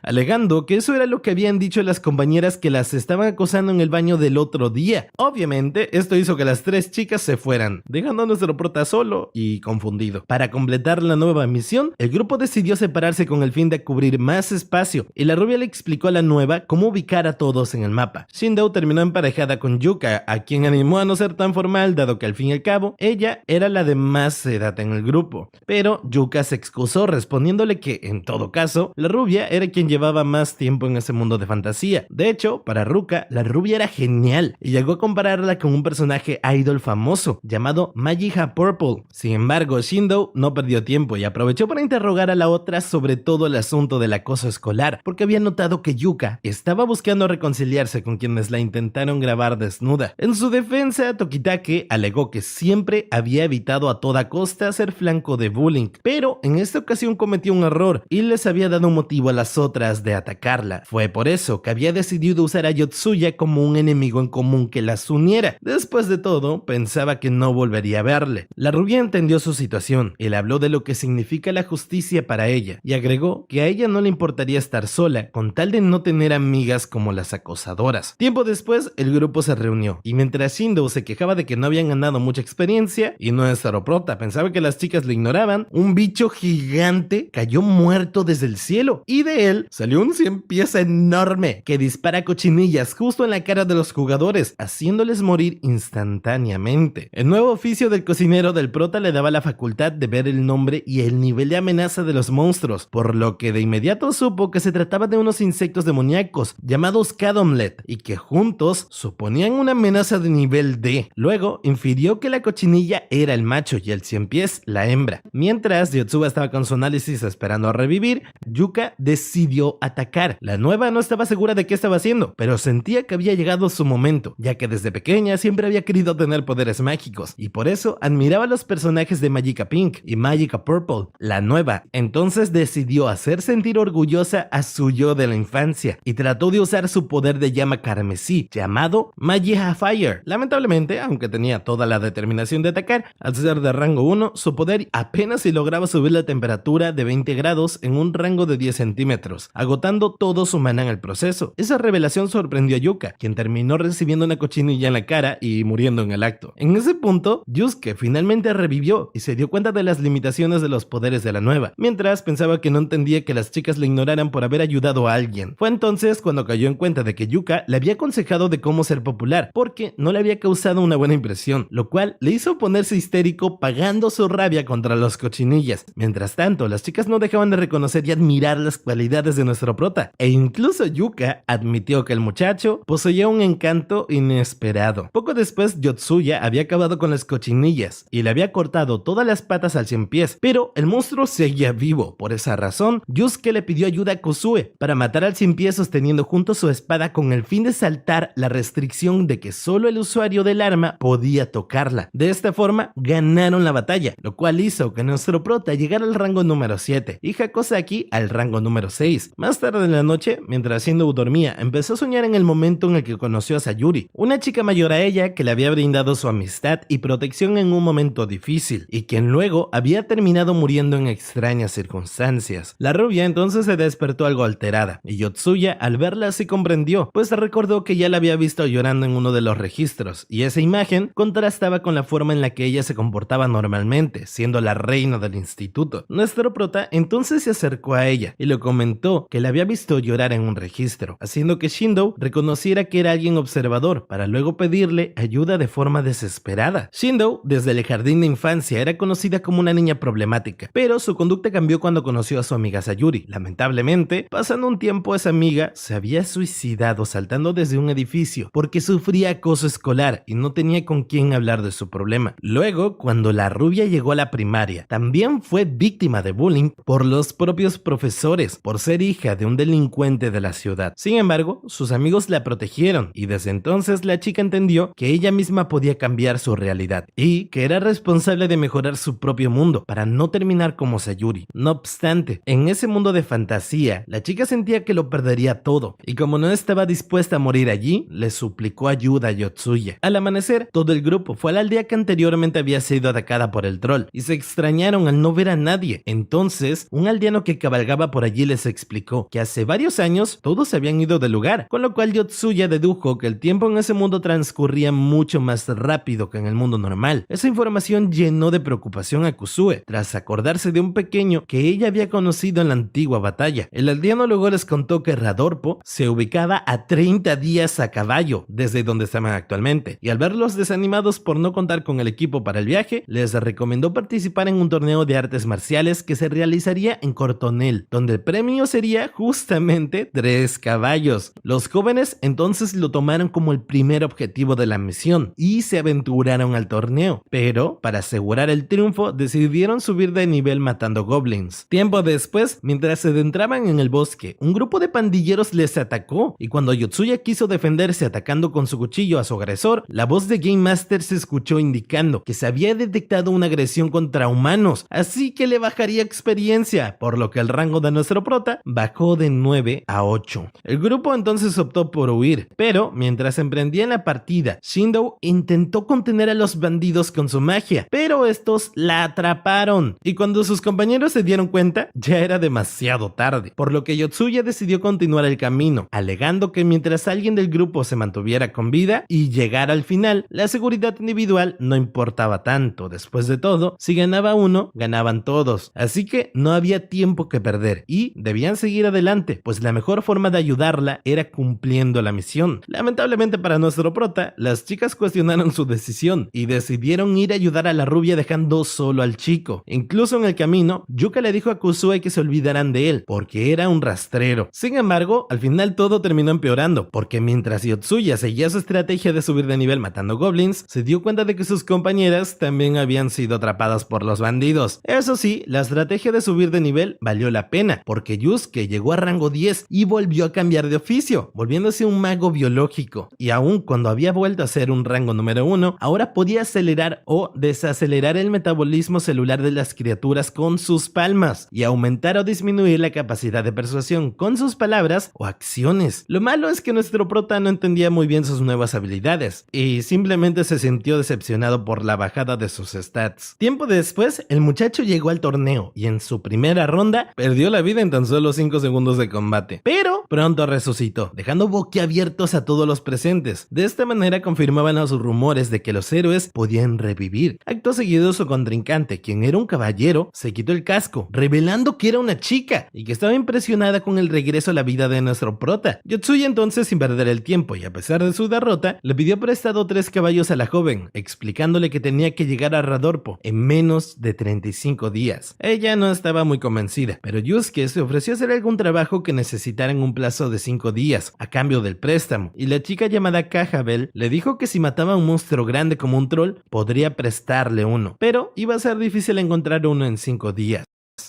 alegando que eso era lo que habían dicho las compañeras que las estaban acosando en el baño del otro día. Obviamente, esto hizo que las 3 chicas se fueran, dejando a nuestro prota solo y confundido. Para completar la nueva misión, el grupo decidió separarse con el fin de cubrir más espacio, y la rubia le explicó a la nueva cómo ubicar a todos en el mapa. Shindo terminó emparejada con Yuka, a quien animó a no ser tan formal, dado que al fin y al cabo, ella era la de más edad en el grupo. Pero Yuka se excusó respondiéndole que, en todo caso, la rubia era quien llevaba más tiempo en ese mundo de fantasía. De hecho, para Ruka, la rubia era genial y llegó a compararla con un personaje idol famoso llamado Magiha Purple. Sin embargo, Shindo no perdió tiempo y aprovechó para interrogar a la otra sobre todo el asunto del acoso escolar, porque había notado que Yuka estaba buscando reconciliarse con quienes la intentaron grabar desnuda. En su defensa, Tokitake alegó que siempre había evitado a toda costa ser flanco de bullying, pero en esta ocasión cometió un error y les había dado un motivo a las otras de atacarla. Fue por eso que había decidido usar a Yotsuya como un enemigo en común que las uniera. Después de todo, pensaba que no volvería a verle. La rubia entendió su situación y le habló de lo que significa la justicia para ella, y agregó que a ella no le importaría estar sola, con tal de no tener amigas como las acosadoras. Tiempo después, el grupo se reunió, y mientras Shindo se quejaba de que no habían ganado mucha experiencia, y nuestro prota pensaba que las chicas le ignoraban, un bicho gigante cayó muerto desde el cielo, y de él salió un 100 pies enorme que dispara cochinillas justo en la cara de los jugadores, haciéndoles morir instantáneamente. El nuevo oficio del cocinero del prota le daba la facultad de ver el nombre y el nivel de amenaza de los monstruos, por lo que de inmediato supo que se trataba de unos insectos demoníacos llamados Cadomlet y que juntos suponían una amenaza de nivel D. Luego infirió que la cochinilla era el macho y el 100 pies la hembra. Mientras Yotsuba estaba con su análisis esperando a revivir, Yuka decidió decidió atacar. La nueva no estaba segura de qué estaba haciendo, pero sentía que había llegado su momento, ya que desde pequeña siempre había querido tener poderes mágicos, y por eso admiraba a los personajes de Magica Pink y Magica Purple. La nueva entonces decidió hacer sentir orgullosa a su yo de la infancia, y trató de usar su poder de llama carmesí, llamado Magica Fire. Lamentablemente, aunque tenía toda la determinación de atacar, al ser de rango 1, su poder apenas si lograba subir la temperatura de 20 grados en un rango de 10 centímetros, agotando todo su maná en el proceso. Esa revelación sorprendió a Yuka, quien terminó recibiendo una cochinilla en la cara y muriendo en el acto. En ese punto, Yusuke finalmente revivió y se dio cuenta de las limitaciones de los poderes de la nueva, mientras pensaba que no entendía que las chicas le ignoraran por haber ayudado a alguien. Fue entonces cuando cayó en cuenta de que Yuka le había aconsejado de cómo ser popular, porque no le había causado una buena impresión, lo cual le hizo ponerse histérico pagando su rabia contra los cochinillas. Mientras tanto, las chicas no dejaban de reconocer y admirar las cualidades de nuestro prota, e incluso Yuka admitió que el muchacho poseía un encanto inesperado. Poco después, Yotsuya había acabado con las cochinillas y le había cortado todas las patas al 100 pies, pero el monstruo seguía vivo. Por esa razón, Yusuke le pidió ayuda a Kozue para matar al 100 pies sosteniendo junto su espada con el fin de saltar la restricción de que solo el usuario del arma podía tocarla. De esta forma, ganaron la batalla, lo cual hizo que nuestro prota llegara al rango número 7 y Hakusaki al rango número 6. Más tarde en la noche, mientras Shindo dormía, empezó a soñar en el momento en el que conoció a Sayuri, una chica mayor a ella que le había brindado su amistad y protección en un momento difícil, y quien luego había terminado muriendo en extrañas circunstancias. La rubia entonces se despertó algo alterada, y Yotsuya al verla así comprendió, pues recordó que ya la había visto llorando en uno de los registros, y esa imagen contrastaba con la forma en la que ella se comportaba normalmente, siendo la reina del instituto. Nuestro prota entonces se acercó a ella y le comentó que la había visto llorar en un registro, haciendo que Shindo reconociera que era alguien observador, para luego pedirle ayuda de forma desesperada. Shindo, desde el jardín de infancia, era conocida como una niña problemática, pero su conducta cambió cuando conoció a su amiga Sayuri. Lamentablemente, pasando un tiempo, esa amiga se había suicidado saltando desde un edificio porque sufría acoso escolar y no tenía con quién hablar de su problema. Luego, cuando la rubia llegó a la primaria, también fue víctima de bullying por los propios profesores por ser hija de un delincuente de la ciudad. Sin embargo, sus amigos la protegieron y desde entonces la chica entendió que ella misma podía cambiar su realidad y que era responsable de mejorar su propio mundo para no terminar como Sayuri. No obstante, en ese mundo de fantasía, la chica sentía que lo perdería todo y como no estaba dispuesta a morir allí, le suplicó ayuda a Yotsuya. Al amanecer, todo el grupo fue a la aldea que anteriormente había sido atacada por el troll y se extrañaron al no ver a nadie. Entonces, un aldeano que cabalgaba por allí les explicó que hace varios años todos se habían ido del lugar, con lo cual Yotsuya dedujo que el tiempo en ese mundo transcurría mucho más rápido que en el mundo normal. Esa información llenó de preocupación a Kozue, tras acordarse de un pequeño que ella había conocido en la antigua batalla. El aldeano luego les contó que Radorpo se ubicaba a 30 días a caballo desde donde estaban actualmente, y al verlos desanimados por no contar con el equipo para el viaje, les recomendó participar en un torneo de artes marciales que se realizaría en Cortonel, donde el premio sería justamente 3 caballos. Los jóvenes entonces lo tomaron como el primer objetivo de la misión y se aventuraron al torneo, pero para asegurar el triunfo decidieron subir de nivel matando goblins. Tiempo después, mientras se adentraban en el bosque, un grupo de pandilleros les atacó y cuando Yotsuya quiso defenderse atacando con su cuchillo a su agresor, la voz de Game Master se escuchó indicando que se había detectado una agresión contra humanos, así que le bajaría experiencia, por lo que el rango de nuestro prota bajó de 9 a 8. El grupo entonces optó por huir, pero mientras emprendían la partida, Shindo intentó contener a los bandidos con su magia, pero estos la atraparon, y cuando sus compañeros se dieron cuenta, ya era demasiado tarde, por lo que Yotsuya decidió continuar el camino, alegando que mientras alguien del grupo se mantuviera con vida y llegara al final, la seguridad individual no importaba tanto. Después de todo, si ganaba uno, ganaban todos, así que no había tiempo que perder y debían seguir adelante, pues la mejor forma de ayudarla era cumpliendo la misión. Lamentablemente para nuestro prota, las chicas cuestionaron su decisión y decidieron ir a ayudar a la rubia dejando solo al chico. Incluso en el camino, Yuka le dijo a Kozue que se olvidaran de él, porque era un rastrero. Sin embargo, al final todo terminó empeorando, porque mientras Yotsuya seguía su estrategia de subir de nivel matando goblins, se dio cuenta de que sus compañeras también habían sido atrapadas por los bandidos. Eso sí, la estrategia de subir de nivel valió la pena, porque Yusuke Yusuke llegó a rango 10 y volvió a cambiar de oficio, volviéndose un mago biológico. Y aun cuando había vuelto a ser un rango número 1, ahora podía acelerar o desacelerar el metabolismo celular de las criaturas con sus palmas y aumentar o disminuir la capacidad de persuasión con sus palabras o acciones. Lo malo es que nuestro prota no entendía muy bien sus nuevas habilidades y simplemente se sintió decepcionado por la bajada de sus stats. Tiempo después, el muchacho llegó al torneo y en su primera ronda perdió la vida en tan solo 5 segundos de combate, pero pronto resucitó, dejando boquiabiertos a todos los presentes. De esta manera confirmaban los rumores de que los héroes podían revivir. Acto seguido, su contrincante, quien era un caballero, se quitó el casco, revelando que era una chica y que estaba impresionada con el regreso a la vida de nuestro prota. Yotsuya entonces, sin perder el tiempo y a pesar de su derrota, le pidió prestado 3 caballos a la joven, explicándole que tenía que llegar a Radorpo en menos de 35 días. Ella no estaba muy convencida, pero Yusuke se ofreció a hacer algún trabajo que necesitara en un plazo de 5 días, a cambio del préstamo, y la chica llamada Kahabel le dijo que si mataba a un monstruo grande como un troll, podría prestarle uno, pero iba a ser difícil encontrar uno en 5 días.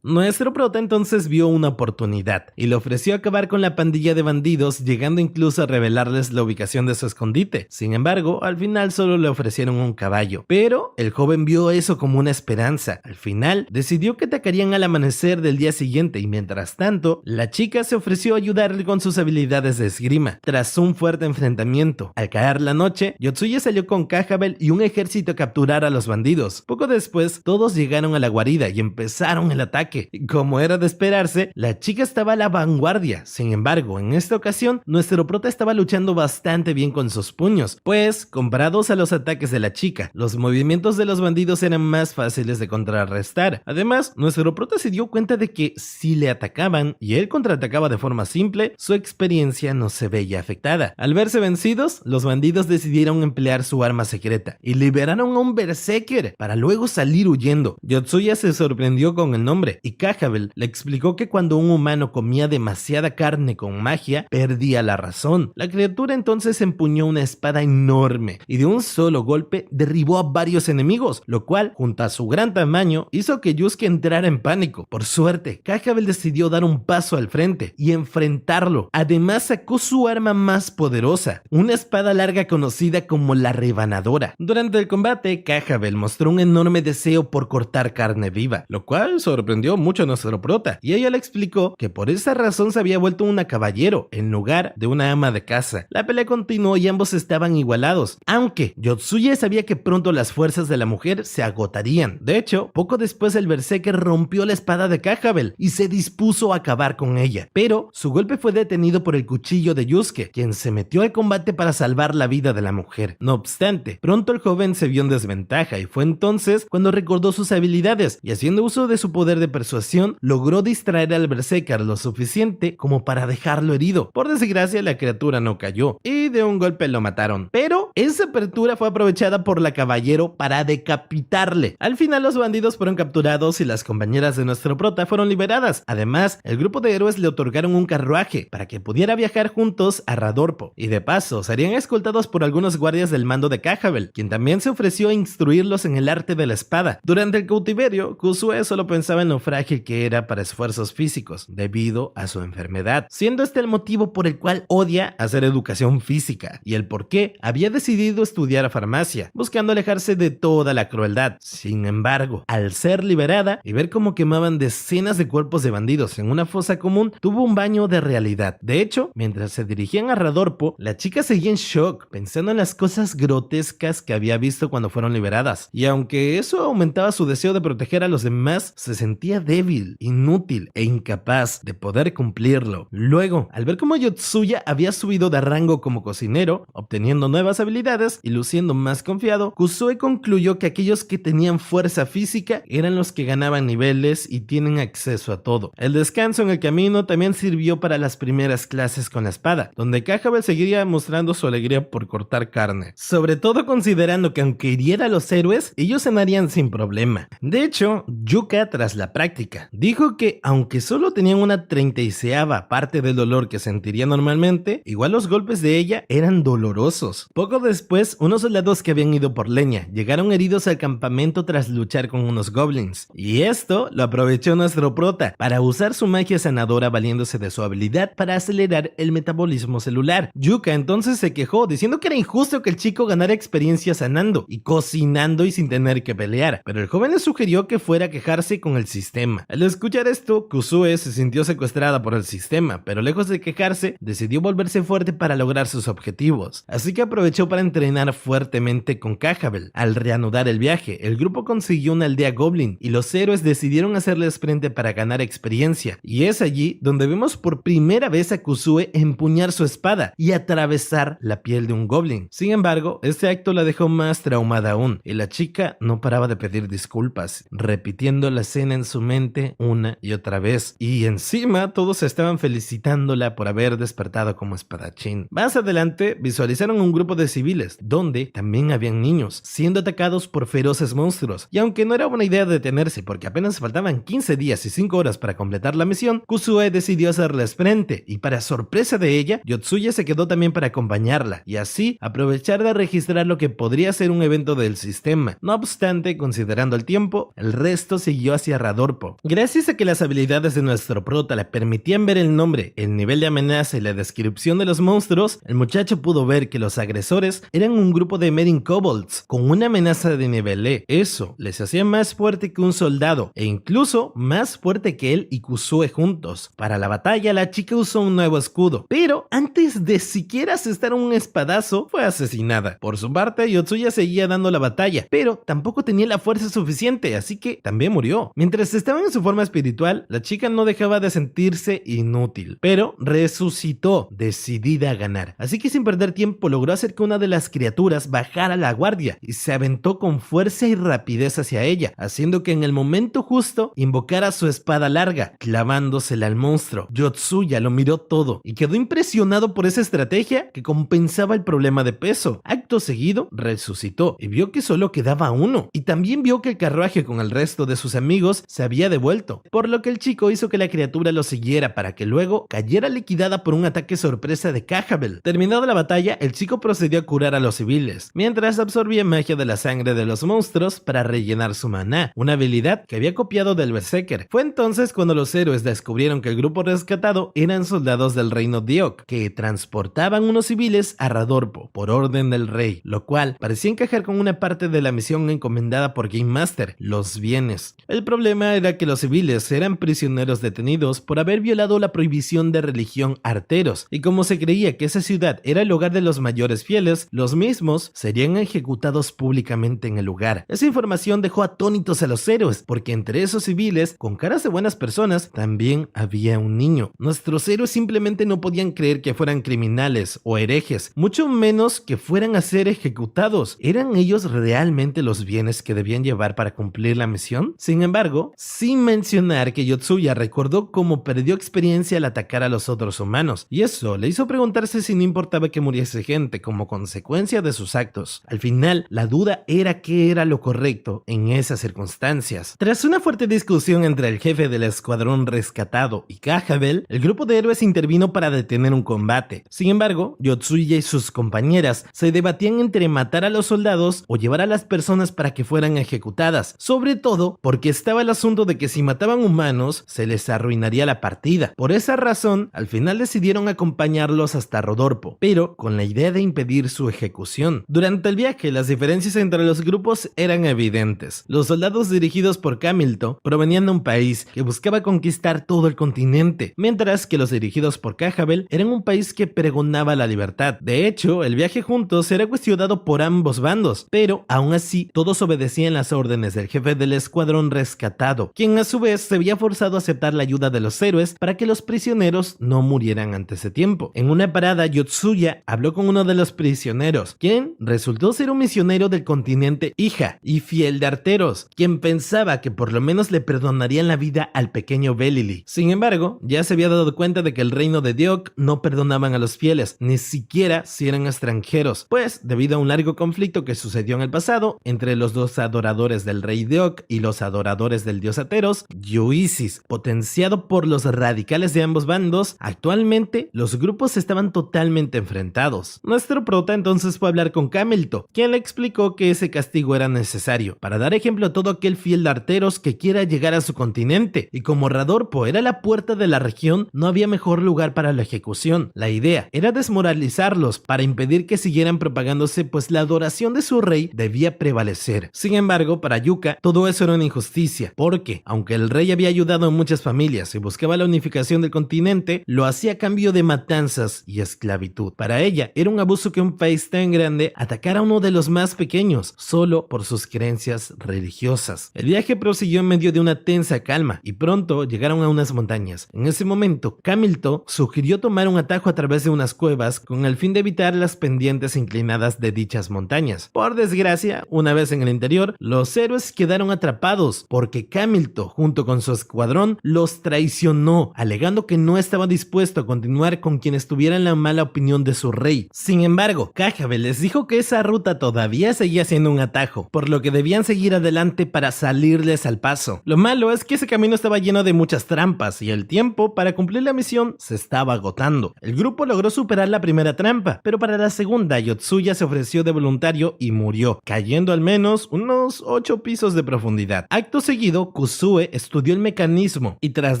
Nuestro prota entonces vio una oportunidad y le ofreció acabar con la pandilla de bandidos, llegando incluso a revelarles la ubicación de su escondite. Sin embargo, al final solo le ofrecieron un caballo, pero el joven vio eso como una esperanza. Al final, decidió que atacarían al amanecer del día siguiente y mientras tanto, la chica se ofreció a ayudarle con sus habilidades de esgrima. Tras un fuerte enfrentamiento, al caer la noche, Yotsuya salió con Kahabel y un ejército a capturar a los bandidos. Poco después, todos llegaron a la guarida y empezaron el ataque. Como era de esperarse, la chica estaba a la vanguardia. Sin embargo, en esta ocasión, nuestro prota estaba luchando bastante bien con sus puños, pues, comparados a los ataques de la chica, los movimientos de los bandidos eran más fáciles de contrarrestar. Además, nuestro prota se dio cuenta de que si le atacaban y él contraatacaba de forma simple, su experiencia no se veía afectada. Al verse vencidos, los bandidos decidieron emplear su arma secreta y liberaron a un berserker para luego salir huyendo. Yotsuya se sorprendió con el nombre y Kahabel le explicó que cuando un humano comía demasiada carne con magia, perdía la razón. La criatura entonces empuñó una espada enorme y de un solo golpe derribó a varios enemigos, lo cual, junto a su gran tamaño, hizo que Yusuke entrara en pánico. Por suerte, Kahabel decidió dar un paso al frente y enfrentarlo. Además, sacó su arma más poderosa, una espada larga conocida como la rebanadora. Durante el combate, Kahabel mostró un enorme deseo por cortar carne viva, lo cual sorprendió mucho a nuestro prota, y ella le explicó que por esa razón se había vuelto una caballero en lugar de una ama de casa. La pelea continuó y ambos estaban igualados, aunque Yotsuya sabía que pronto las fuerzas de la mujer se agotarían. De hecho, poco después el berserker rompió la espada de Kahabel y se dispuso a acabar con ella, pero su golpe fue detenido por el cuchillo de Yusuke, quien se metió al combate para salvar la vida de la mujer. No obstante, pronto el joven se vio en desventaja y fue entonces cuando recordó sus habilidades y haciendo uso de su poder de persuasión, logró distraer al berserker lo suficiente como para dejarlo herido. Por desgracia, la criatura no cayó y de un golpe lo mataron, pero esa apertura fue aprovechada por la caballero para decapitarle. Al final, los bandidos fueron capturados y las compañeras de nuestro prota fueron liberadas. Además, el grupo de héroes le otorgaron un carruaje para que pudiera viajar juntos a Radorpo, y de paso serían escoltados por algunos guardias del mando de Kahabel, quien también se ofreció a instruirlos en el arte de la espada. Durante el cautiverio, Kusue solo pensaba en lo frágil que era para esfuerzos físicos debido a su enfermedad, siendo este el motivo por el cual odia hacer educación física y el por qué había decidido estudiar farmacia, buscando alejarse de toda la crueldad. Sin embargo, al ser liberada y ver cómo quemaban decenas de cuerpos de bandidos en una fosa común, tuvo un baño de realidad. De hecho, mientras se dirigían a Radorpo, la chica seguía en shock, pensando en las cosas grotescas que había visto cuando fueron liberadas, y aunque eso aumentaba su deseo de proteger a los demás, se sentía débil, inútil e incapaz de poder cumplirlo. Luego, al ver cómo Yotsuya había subido de rango como cocinero, obteniendo nuevas habilidades y luciendo más confiado, Kusue concluyó que aquellos que tenían fuerza física eran los que ganaban niveles y tienen acceso a todo. El descanso en el camino también sirvió para las primeras clases con la espada, donde Kahabel seguiría mostrando su alegría por cortar carne, sobre todo considerando que aunque hiriera a los héroes, ellos cenarían sin problema. De hecho, Yuka, tras la práctica, dijo que aunque solo tenían una 36ª parte del dolor que sentiría normalmente, igual los golpes de ella eran dolorosos. Poco después, unos soldados que habían ido por leña llegaron heridos al campamento tras luchar con unos goblins, y esto lo aprovechó nuestro prota para usar su magia sanadora valiéndose de su habilidad para acelerar el metabolismo celular. Yuka entonces se quejó diciendo que era injusto que el chico ganara experiencia sanando y cocinando y sin tener que pelear, pero el joven le sugirió que fuera a quejarse con el sistema. Al escuchar esto, Kusue se sintió secuestrada por el sistema, pero lejos de quejarse, decidió volverse fuerte para lograr sus objetivos, así que aprovechó para entrenar fuertemente con Cajavel. Al reanudar el viaje, el grupo consiguió una aldea goblin y los héroes decidieron hacerles frente para ganar experiencia, y es allí donde vemos por primera vez a Kusue empuñar su espada y atravesar la piel de un goblin. Sin embargo, este acto la dejó más traumada aún, y la chica no paraba de pedir disculpas, repitiendo la escena en su mente una y otra vez, y encima todos estaban felicitándola por haber despertado como espadachín. Más adelante visualizaron un grupo de civiles, donde también habían niños, siendo atacados por feroces monstruos, y aunque no era buena idea detenerse porque apenas faltaban 15 días y 5 horas para completar la misión, Kusue decidió hacerles frente, y para sorpresa de ella, Yotsuya se quedó también para acompañarla, y así aprovechar de registrar lo que podría ser un evento del sistema. No obstante, considerando el tiempo, el resto siguió hacia Radorpo. Gracias a que las habilidades de nuestro prota le permitían ver el nombre, el nivel de amenaza y la descripción de los monstruos, el muchacho pudo ver que los agresores eran un grupo de Merin Kobolds con una amenaza de nivel E. Eso les hacía más fuerte que un soldado, e incluso más fuerte que él y Kusue juntos. Para la batalla, la chica usó un nuevo escudo, pero antes de siquiera asestar un espadazo, fue asesinada. Por su parte, Yotsuya seguía dando la batalla, pero tampoco tenía la fuerza suficiente, así que también murió. Mientras estaba en su forma espiritual, la chica no dejaba de sentirse inútil, pero resucitó, decidida a ganar. Así que sin perder tiempo logró hacer que una de las criaturas bajara la guardia y se aventó con fuerza y rapidez hacia ella, haciendo que en el momento justo invocara su espada larga, clavándosela al monstruo. Yotsuya lo miró todo y quedó impresionado por esa estrategia que compensaba el problema de peso. Acto seguido, resucitó y vio que solo quedaba uno, y también vio que el carruaje con el resto de sus amigos se había devuelto, por lo que el chico hizo que la criatura lo siguiera para que luego cayera liquidada por un ataque sorpresa de Cajavel. Terminada la batalla, el chico procedió a curar a los civiles, mientras absorbía magia de la sangre de los monstruos para rellenar su maná, una habilidad que había copiado del Berserker. Fue entonces cuando los héroes descubrieron que el grupo rescatado eran soldados del reino Diok, que transportaban unos civiles a Radorpo por orden del rey, lo cual parecía encajar con una parte de la misión encomendada por Game Master, los bienes. El problema era que los civiles eran prisioneros detenidos por haber violado la prohibición de religión Arteros, y como se creía que esa ciudad era el hogar de los mayores fieles, los mismos serían ejecutados públicamente en el lugar. Esa información dejó atónitos a los héroes, porque entre esos civiles, con caras de buenas personas, también había un niño. Nuestros héroes simplemente no podían creer que fueran criminales o herejes, mucho menos que fueran a ser ejecutados. ¿Eran ellos realmente los bienes que debían llevar para cumplir la misión? Sin embargo, sin mencionar que Yotsuya recordó cómo perdió experiencia al atacar a los otros humanos, y eso le hizo preguntarse si no importaba que muriese gente como consecuencia de sus actos. Al final, la duda era qué era lo correcto en esas circunstancias. Tras una fuerte discusión entre el jefe del escuadrón rescatado y Cajavel, el grupo de héroes intervino para detener un combate. Sin embargo, Yotsuya y sus compañeras se debatían entre matar a los soldados o llevar a las personas para que fueran ejecutadas, sobre todo porque estaba el asunto de que si mataban humanos, se les arruinaría la partida. Por esa razón, al final decidieron acompañarlos hasta Rodorpo, pero con la idea de impedir su ejecución. Durante el viaje, las diferencias entre los grupos eran evidentes. Los soldados dirigidos por Camilto provenían de un país que buscaba conquistar todo el continente, mientras que los dirigidos por Cajavel eran un país que pregonaba la libertad. De hecho, el viaje juntos era cuestionado por ambos bandos, pero aún así todos obedecían las órdenes del jefe del escuadrón rescatado, quien a su vez se había forzado a aceptar la ayuda de los héroes para que los prisioneros no murieran antes de tiempo. En una parada, Yotsuya habló con uno de los prisioneros, quien resultó ser un misionero del continente Ija y fiel de Arteros, quien pensaba que por lo menos le perdonarían la vida al pequeño Belili. Sin embargo, ya se había dado cuenta de que el reino de Diok no perdonaban a los fieles, ni siquiera si eran extranjeros, pues Además, debido a un largo conflicto que sucedió en el pasado entre los dos adoradores del rey Deok y los adoradores del dios Ateros, Yuisis, potenciado por los radicales de ambos bandos, actualmente los grupos estaban totalmente enfrentados. Nuestro prota entonces fue a hablar con Camilto, quien le explicó que ese castigo era necesario para dar ejemplo a todo aquel fiel de Arteros que quiera llegar a su continente, y como Radorpo era la puerta de la región, no había mejor lugar para la ejecución. La idea era desmoralizarlos para impedir que siguieran propagándose, pues la adoración de su rey debía prevalecer. Sin embargo, para Yuka, todo eso era una injusticia, porque aunque el rey había ayudado a muchas familias y buscaba la unificación del continente, lo hacía a cambio de matanzas y esclavitud. Para ella, era un abuso que un país tan grande atacara a uno de los más pequeños, solo por sus creencias religiosas. El viaje prosiguió en medio de una tensa calma, y pronto llegaron a unas montañas. En ese momento, Camilto sugirió tomar un atajo a través de unas cuevas con el fin de evitar las pendientes inclinadas de dichas montañas. Por desgracia, una vez en el interior, los héroes quedaron atrapados porque Camilto, junto con su escuadrón, los traicionó, alegando que no estaba dispuesto a continuar con quienes tuvieran la mala opinión de su rey. Sin embargo, Cajabe les dijo que esa ruta todavía seguía siendo un atajo, por lo que debían seguir adelante para salirles al paso. Lo malo es que ese camino estaba lleno de muchas trampas y el tiempo para cumplir la misión se estaba agotando. El grupo logró superar la primera trampa, pero para la segunda Yotsuya se ofreció de voluntario y murió, cayendo al menos unos 8 pisos de profundidad. Acto seguido, Kusue estudió el mecanismo y tras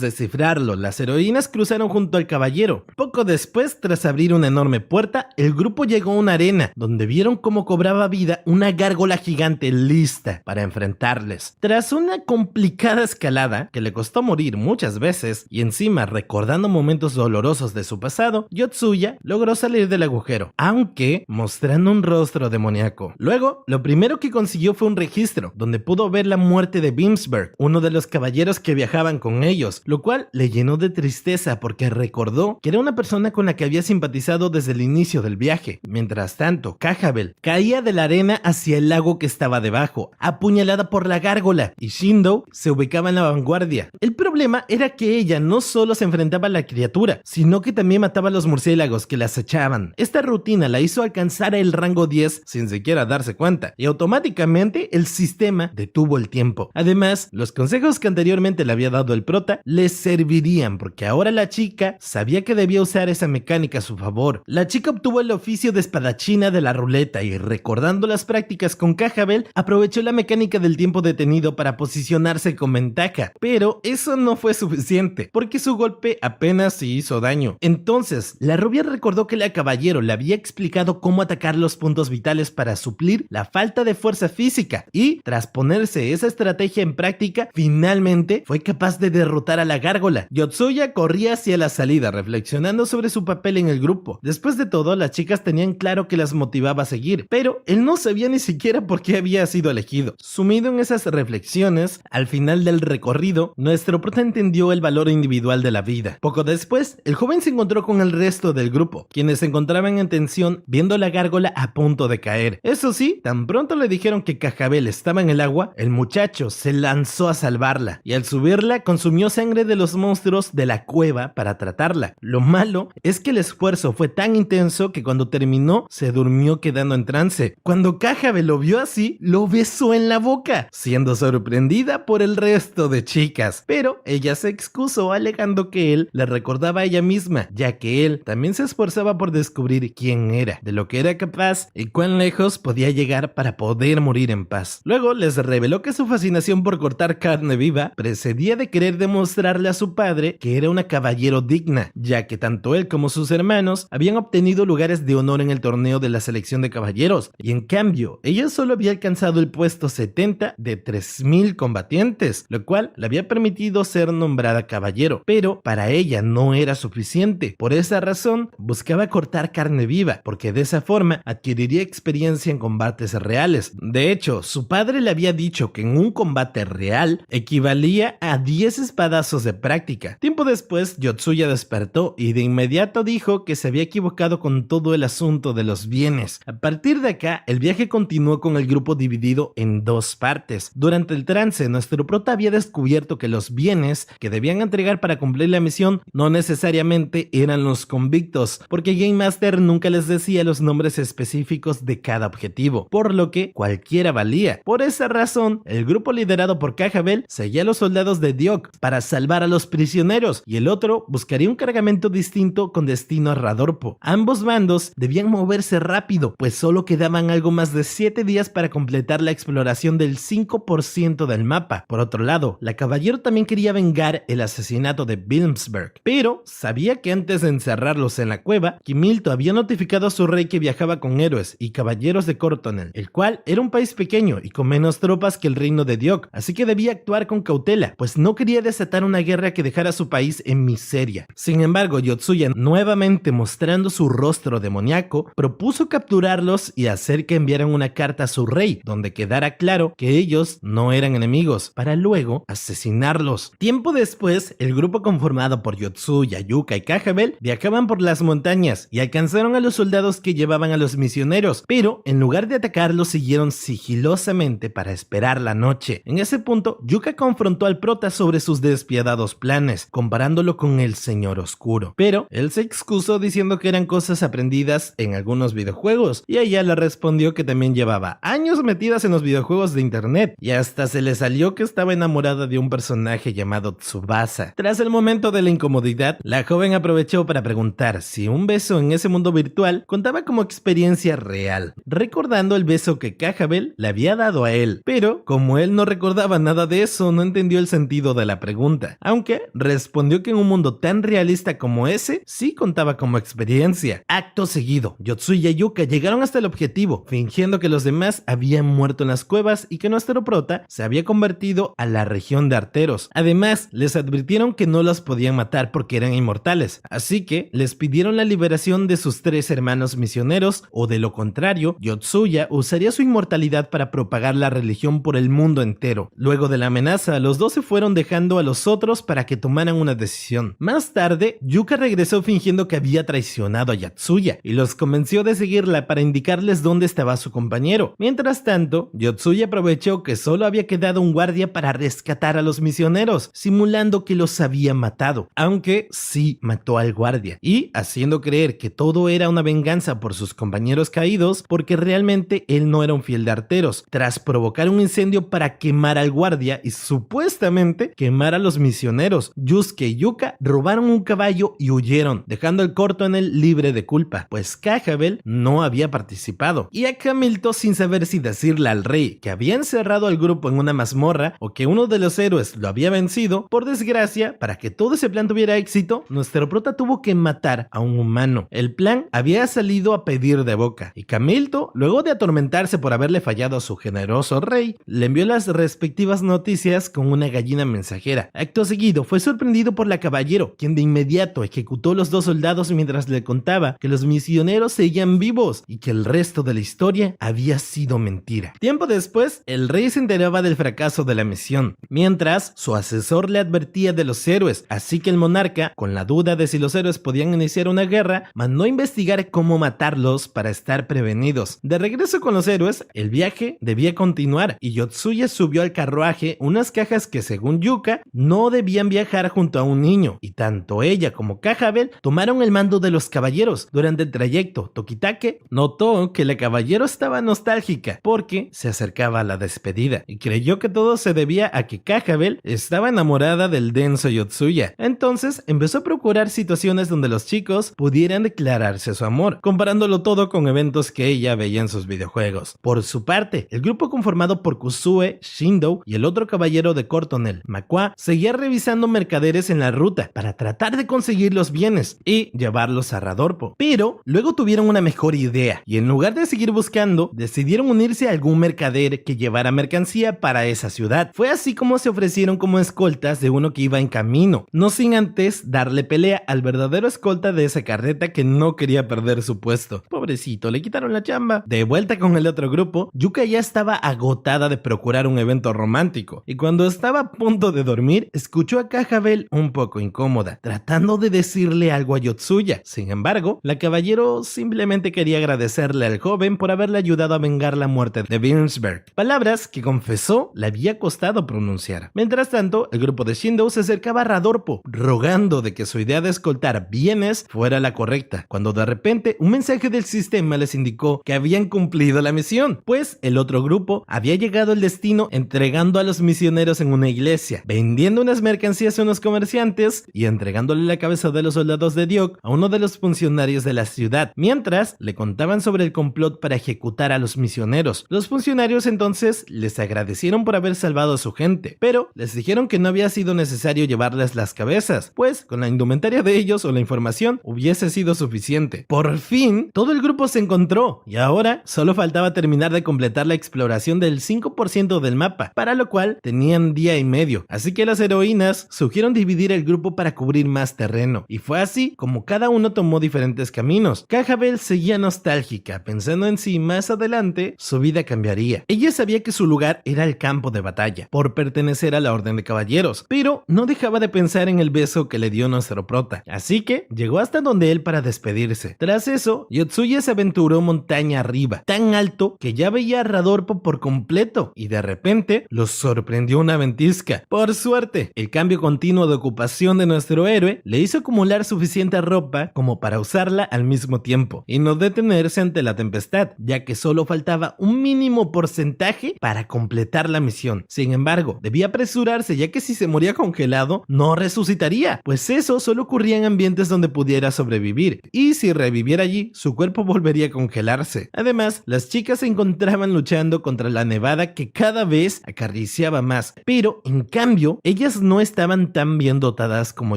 descifrarlo, las heroínas cruzaron junto al caballero. Poco después, tras abrir una enorme puerta, el grupo llegó a una arena donde vieron cómo cobraba vida una gárgola gigante lista para enfrentarles. Tras una complicada escalada que le costó morir muchas veces y encima recordando momentos dolorosos de su pasado, Yotsuya logró salir del agujero, aunque mostrando un rostro demoníaco. Luego, lo primero que consiguió fue un registro donde pudo ver la muerte de Bimsberg, uno de los caballeros que viajaban con ellos, lo cual le llenó de tristeza porque recordó que era una persona con la que había simpatizado desde el inicio del viaje. Mientras tanto, Cajabe caía de la arena hacia el lago que estaba debajo, apuñalada por la gárgola, y Shindo se ubicaba en la vanguardia. El problema era que ella no solo se enfrentaba a la criatura, sino que también mataba a los murciélagos que la acechaban. Esta rutina la hizo alcanzar el rango 10 sin siquiera darse cuenta, y automáticamente el sistema detuvo el tiempo. Además, los consejos que anteriormente le había dado el prota les servirían, porque ahora la chica sabía que debía usar esa mecánica a su favor. La chica obtuvo el oficio de espadachina de la ruleta y, recordando las prácticas con Cajabe, aprovechó la mecánica del tiempo detenido para posicionarse con ventaja. Pero eso no fue suficiente, porque su golpe apenas se hizo daño. Entonces, la rubia recordó que la caballero le había explicado cómo atacar los puntos vitales para suplir la falta de fuerza física, y tras ponerse esa estrategia en práctica, finalmente fue capaz de derrotar a la gárgola. Yotsuya corría hacia la salida, reflexionando sobre su papel en el grupo. Después de todo, las chicas tenían claro que las motivaba a seguir, pero él no sabía ni siquiera por qué había sido elegido. Sumido en esas reflexiones, al final del recorrido, nuestro prota entendió el valor individual de la vida. Poco después, el joven se encontró con el resto del grupo, quienes se encontraban en tensión viendo la gárgola a punto de caer. Eso sí, tan pronto le dijeron que Cajabe estaba en el agua, el muchacho se lanzó a salvarla, y al subirla consumió sangre de los monstruos de la cueva para tratarla. Lo malo es que el esfuerzo fue tan intenso que cuando terminó se durmió quedando en trance. Cuando Cajabe lo vio así, lo besó en la boca, siendo sorprendida por el resto de chicas, pero ella se excusó alegando que él le recordaba a ella misma, ya que él también se esforzaba por descubrir quién era, de lo que era capaz y cuán lejos podía llegar para poder morir en paz. Luego les reveló que su fascinación por cortar carne viva precedía de querer demostrarle a su padre que era una caballero digna, ya que tanto él como sus hermanos habían obtenido lugares de honor en el torneo de la selección de caballeros, y en cambio ella solo había alcanzado el puesto 70 de 3000 combatientes, lo cual le había permitido ser nombrada caballero, pero para ella no era suficiente. Por esa razón buscaba cortar carne viva, porque de esa forma adquiriría experiencia en combates reales. De hecho, su padre le había dicho que en un combate real equivalía a 10 espadazos de práctica. Tiempo después, Yotsuya despertó y de inmediato dijo que se había equivocado con todo el asunto de los bienes. A partir de acá, el viaje continuó con el grupo dividido en dos partes. Durante el trance, nuestro prota había descubierto que los bienes que debían entregar para cumplir la misión no necesariamente eran los convictos, porque Game Master nunca les decía los nombres específicos de cada objetivo, por lo que cualquiera valía. Por esa razón, el grupo liderado por Caja-Bell seguía a los soldados de Diok para salvar a los prisioneros, y el otro buscaría un cargamento distinto con destino a Radorpo. Ambos bandos debían moverse rápido, pues solo quedaban algo más de 7 días para completar la exploración del 5% del mapa. Por otro lado, la Caballero también quería vengar el asesinato de Wilmsburg, pero sabía que antes de encerrarlos en la cueva, Kimilto había notificado a su rey que viajaba con héroes y caballeros de Cortonel, el cual era un país pequeño y con menos tropas que el reino de Diok, así que debía actuar con cautela, pues no quería desatar una guerra que dejara a su país en miseria. Sin embargo, Yotsuya, nuevamente mostrando su rostro demoníaco, propuso capturarlos y hacer que enviaran una carta a su rey, donde quedara claro que ellos no eran enemigos, para luego asesinarlos. Tiempo después, el grupo conformado por Yotsuya, Yuka y Caja-Bell viajaban por las montañas y alcanzaron a los soldados que llevaban a los misioneros, pero en lugar de atacarlos siguieron sigilosamente para esperar la noche. En ese punto, Yuka confrontó al prota sobre sus despiadados planes, comparándolo con el Señor Oscuro, pero él se excusó diciendo que eran cosas aprendidas en algunos videojuegos, y ella le respondió que también llevaba años metidas en los videojuegos de internet, y hasta se le salió que estaba enamorada de un personaje llamado Tsubasa. Tras el momento de la incomodidad, la joven aprovechó para preguntar si un beso en ese mundo virtual contaba como experiencia real, recordando el beso que Caja-Bell le había dado a él, pero como él no recordaba nada de eso, no entendió el sentido de la pregunta, aunque respondió que en un mundo tan realista como ese, sí contaba como experiencia. Acto seguido, Yotsuya y Yuka llegaron hasta el objetivo, fingiendo que los demás habían muerto en las cuevas y que nuestro prota se había convertido a la región de Arteros. Además, les advirtieron que no los podían matar porque eran inmortales, así que les pidieron la liberación de sus 3 hermanos misioneros, o de lo contrario, Yotsuya usaría su inmortalidad para propagar la religión por el mundo entero. Luego de la amenaza, los dos se fueron dejando a los otros para que tomaran una decisión. Más tarde, Yuka regresó fingiendo que había traicionado a Yotsuya y los convenció de seguirla para indicarles dónde estaba su compañero. Mientras tanto, Yotsuya aprovechó que solo había quedado un guardia para rescatar a los misioneros, simulando que los había matado, aunque sí mató al guardia, y haciendo creer que todo era una venganza por sus compañeros caídos, porque realmente él no era un fiel de Arteros, tras provocar un incendio para quemar al guardia y supuestamente quemar a los misioneros. Yusuke y Yuka robaron un caballo y huyeron, dejando al Cortonel libre de culpa, pues Caja-Bell no había participado, y a Camilto, sin saber si decirle al rey que había encerrado al grupo en una mazmorra o que uno de los héroes lo había vencido. Por desgracia, para que todo ese plan tuviera éxito, nuestro prota tuvo que matar a un humano. El plan había salido a pedir de boca, y Camilto, luego de atormentarse por haberle fallado a su generoso rey, le envió las respectivas noticias con una gallina mensajera. Acto seguido, fue sorprendido por la Caballero, quien de inmediato ejecutó a los 2 soldados mientras le contaba que los misioneros seguían vivos y que el resto de la historia había sido mentira. Tiempo después, el rey se enteraba del fracaso de la misión, mientras su asesor le advertía de los héroes, así que el monarca, con la duda de si los héroes podían iniciar una guerra, mandó a investigar cómo matarlos para estar prevenidos. De regreso con los héroes, el viaje debía continuar, y Yotsuya subió al carruaje unas cajas que, según Yuka, no debían viajar junto a un niño, y tanto ella como Caja-Bell tomaron el mando de los caballeros. Durante el trayecto, Tokitake notó que la Caballero estaba nostálgica porque se acercaba a la despedida, y creyó que todo se debía a que Caja-Bell estaba enamorada del denso Yotsuya. Entonces empezó a procurar situaciones donde los chicos pudieran declararse su amor, comparándolo todo con eventos que ella veía en sus videojuegos. Por su parte, el grupo conformado por Kusue, Shindo y el otro caballero de Cortonel, Makua, seguía revisando mercaderes en la ruta para tratar de conseguir los bienes y llevarlos a Radorpo. Pero luego tuvieron una mejor idea, y en lugar de seguir buscando, decidieron unirse a algún mercader que llevara mercancía para esa ciudad. Fue así como se ofrecieron como escoltas de uno que iba en camino, no sin antes darle pelea al verdadero escolta de esa carreta que no quería perder su puesto. Pobrecito, le quitaron la chamba. De vuelta con el otro grupo, Yuka ya estaba agotada de procurar un evento romántico, y cuando estaba a punto de dormir, escuchó a Caja-Bell un poco incómoda, tratando de decirle algo a Yotsuya. Sin embargo, la Caballero simplemente quería agradecerle al joven por haberle ayudado a vengar la muerte de Wilmsburg, palabras que confesó le había costado pronunciar. Mientras tanto, el grupo de Shindo se acercaba a Radorpo, rogando de que su idea de escoltar bienes fuera la correcta, cuando de repente un mensaje del sistema les indicó que habían cumplido la misión, pues el otro grupo había llegado al destino entregando a los misioneros en una iglesia, vendiendo unas mercancías a unos comerciantes y entregándole la cabeza de los soldados de Diok a uno de los funcionarios de la ciudad, mientras le contaban sobre el complot para ejecutar a los misioneros. Los funcionarios entonces les agradecieron por haber salvado a su gente, pero les dijeron que no había sido necesario llevarles las cabezas, pues con la indumentaria de ellos o la información hubiese sido suficiente. Por fin, todo el grupo se encontró y ahora solo faltaba terminar de completar la exploración del 5% del mapa, para lo cual tenían día y medio, así que las heroínas sugirieron dividir el grupo para cubrir más terreno, y fue así como cada uno tomó diferentes caminos. Cajabel seguía nostálgica, pensando en si más adelante su vida cambiaría. Ella sabía que su lugar era el campo de batalla, por pertenecer a la Orden de Caballeros, pero no dejaba de pensar en el beso que le dio nuestro prota, así que llegó hasta donde él para despedirse. Tras eso, Yotsuya se aventuró montaña arriba, tan alto que ya veía a Radorpo por completo, y de repente los sorprendió una ventisca. Por suerte, el cambio continuo de ocupación de nuestro héroe le hizo acumular suficiente ropa como para usarla al mismo tiempo, y no detenerse ante la tempestad, ya que solo faltaba un mínimo porcentaje para completar la misión. Sin embargo, debía apresurarse, ya que si se moría congelado, no resucitaría, pues eso solo ocurría en ambientes donde pudiera sobrevivir, y si reviviera allí, su cuerpo volvería a congelarse. Además, las chicas se encontraban luchando contra la nevada que cada vez acariciaba más, pero en cambio, ellas no estaban tan bien dotadas como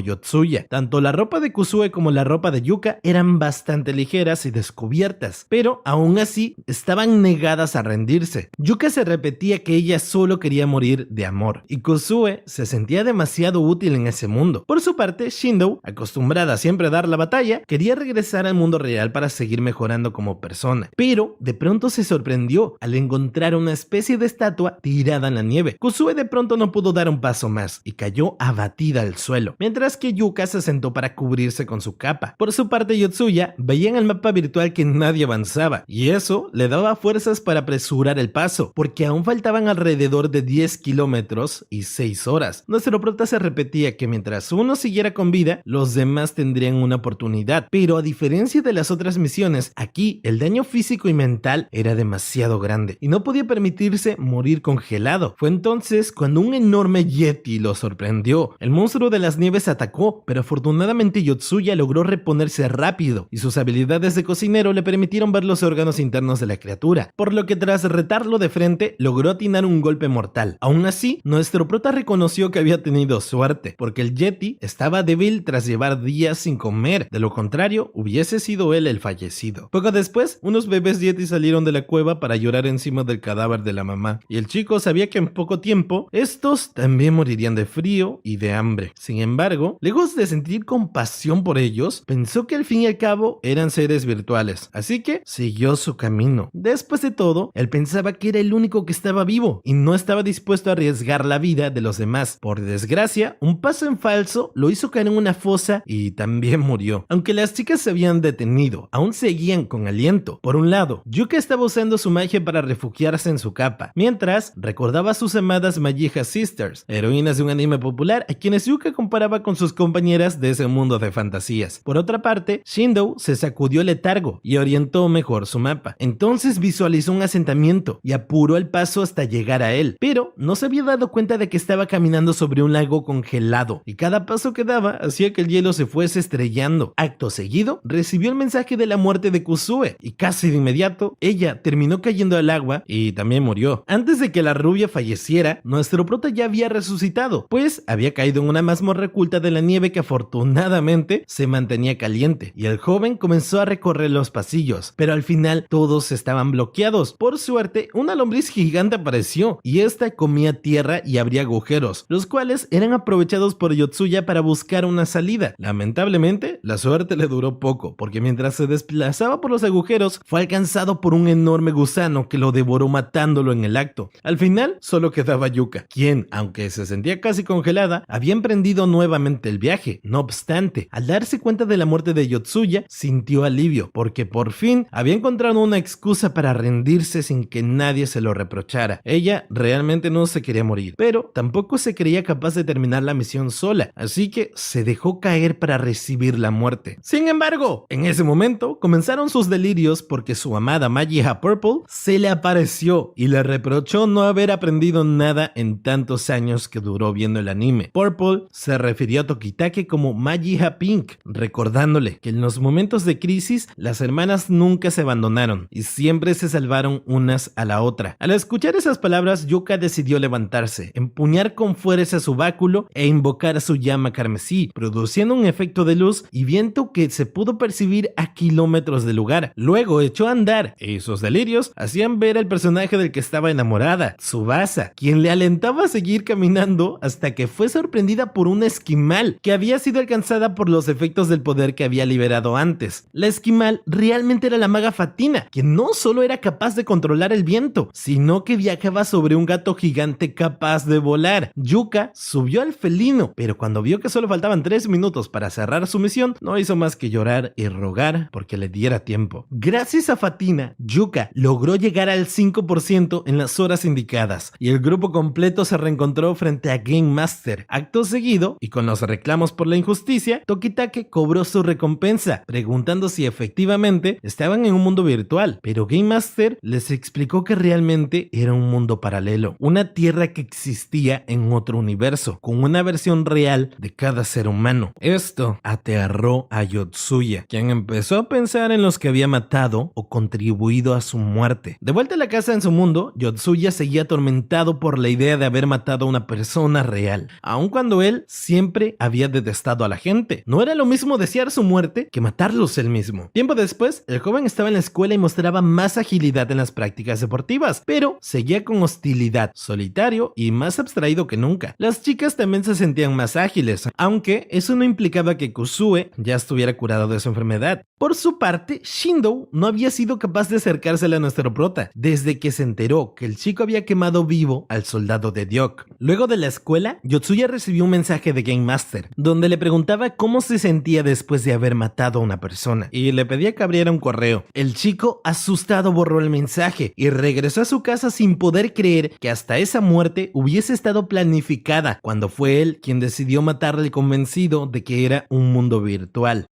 Yotsuya. Tanto la ropa de Kusue como la ropa de Yuka eran bastante ligeras y descubiertas, pero aún así estaban negadas a rendirse. Yuka se repetía que ella solo quería morir de amor, y Kusue se sentía demasiado útil en ese mundo. Por su parte, Shindo, acostumbrada a siempre dar la batalla, quería regresar al mundo real para seguir mejorando como persona, pero de pronto se sorprendió al encontrar una especie de estatua tirada en la nieve. Kusue de pronto no pudo dar un paso más y cayó abatida al suelo, mientras que Yuka se sentó para cubrirse con su capa. Por su parte, Yotsuya veía en el mapa virtual que nadie avanzaba, y eso le daba fuerzas para apresurar el paso, porque aún faltaban alrededor de 10 kilómetros y 6 horas. Nuestro prota se repetía que mientras uno siguiera con vida, los demás tendrían una oportunidad, pero a diferencia de las otras misiones, aquí el daño físico y mental era demasiado grande, y no podía permitirse morir congelado. Fue entonces cuando un enorme yeti lo sorprendió. El monstruo de las nieves atacó, pero afortunadamente Yotsuya logró reponerse rápido, y sus habilidades de cocinero le permitieron ver los órganos internos de la criatura, por lo que tras retarlo de frente, logró atinar un golpe mortal. Aún así, nuestro prota reconoció que había tenido suerte, porque el yeti estaba débil tras llevar días sin comer, de lo contrario, hubiese sido él el fallecido. Poco después, unos bebés yeti salieron de la cueva para llorar encima del cadáver de la mamá, y el chico sabía que en poco tiempo, estos también morirían de frío y de hambre. Sin embargo, lejos de sentir compasión por ellos, pensó que al fin y al cabo eran seres virtuales, así que siguió su camino. Después de todo, él pensaba que era el único que estaba vivo y no estaba dispuesto a arriesgar la vida de los demás. Por desgracia, un paso en falso lo hizo caer en una fosa y también murió. Aunque las chicas se habían detenido, aún seguían con aliento. Por un lado, Yuka estaba usando su magia para refugiarse en su capa, mientras recordaba a sus amadas Magiha Sisters, heroínas de un anime popular a quienes Yuka comparaba con sus compañeras de ese mundo de fantasías. Por otra parte, Shindo se sacudió el letargo y orientó mejor su mapa. Entonces visualizó un asentamiento y apuró el paso hasta llegar a él, pero no se había dado cuenta de que estaba caminando sobre un lago congelado, y cada paso que daba hacía que el hielo se fuese estrellando. Acto seguido, recibió el mensaje de la muerte de Kusue, y casi de inmediato, ella terminó cayendo al agua y también murió. Antes de que la rubia falleciera, nuestro prota ya había resucitado, pues había caído en una mazmorra oculta de la nieve que afortunadamente se mantenía caliente, y el joven comenzó a recorrer los pasillos, pero al final todos estaban bloqueados. Por suerte, una lombriz gigante apareció, y esta comía tierra y abría agujeros, los cuales eran aprovechados por Yotsuya para buscar una salida. Lamentablemente, la suerte le duró poco, porque mientras se desplazaba por los agujeros, fue alcanzado por un enorme gusano que lo devoró matándolo en el acto. Al final, solo quedaba Yuka, quien, aunque se sentía casi congelada, había emprendido nuevamente el viaje. No obstante, al darse cuenta de la muerte de Yotsuya, sintió alivio, porque por fin había encontrado una excusa para rendirse sin que nadie se lo reprochara. Ella realmente no se quería morir, pero tampoco se creía capaz de terminar la misión sola, así que se dejó caer para recibir la muerte. Sin embargo, en ese momento comenzaron comenzaron sus delirios porque su amada Magiha Purple se le apareció y le reprochó no haber aprendido nada en tantos años que duró viendo el anime. Purple se refirió a Tokitake como Magiha Pink, recordándole que en los momentos de crisis las hermanas nunca se abandonaron y siempre se salvaron unas a la otra. Al escuchar esas palabras, Yuka decidió levantarse, empuñar con fuerza su báculo e invocar su llama carmesí, produciendo un efecto de luz y viento que se pudo percibir a kilómetros del lugar. Luego echó a andar y sus delirios hacían ver al personaje del que estaba enamorada, Tsubasa, quien le alentaba a seguir caminando hasta que fue sorprendida por una esquimal que había sido alcanzada por los efectos del poder que había liberado antes. La esquimal realmente era la maga Fatina, que no solo era capaz de controlar el viento, sino que viajaba sobre un gato gigante capaz de volar. Yuka subió al felino, pero cuando vio que solo faltaban 3 minutos para cerrar su misión, no hizo más que llorar y rogar porque le diera tiempo. Gracias a Fatina, Yuka logró llegar al 5% en las horas indicadas y el grupo completo se reencontró frente a Game Master. Acto seguido, y con los reclamos por la injusticia, Tokitake cobró su recompensa, preguntando si efectivamente estaban en un mundo virtual, pero Game Master les explicó que realmente era un mundo paralelo, una tierra que existía en otro universo, con una versión real de cada ser humano. Esto aterró a Yotsuya, quien empezó a pensar en los que había matado o contribuido a su muerte. De vuelta a la casa en su mundo, Yotsuya seguía atormentado por la idea de haber matado a una persona real, aun cuando él siempre había detestado a la gente. No era lo mismo desear su muerte que matarlos él mismo. Tiempo después, el joven estaba en la escuela y mostraba más agilidad en las prácticas deportivas, pero seguía con hostilidad, solitario y más abstraído que nunca. Las chicas también se sentían más ágiles, aunque eso no implicaba que Kusue ya estuviera curado de su enfermedad. Por su parte, Shindo no había sido capaz de acercársele a nuestro prota desde que se enteró que el chico había quemado vivo al soldado de Diok. Luego de la escuela, Yotsuya recibió un mensaje de Game Master, donde le preguntaba cómo se sentía después de haber matado a una persona, y le pedía que abriera un correo. El chico, asustado, borró el mensaje y regresó a su casa sin poder creer que hasta esa muerte hubiese estado planificada, cuando fue él quien decidió matarle convencido de que era un mundo virtual.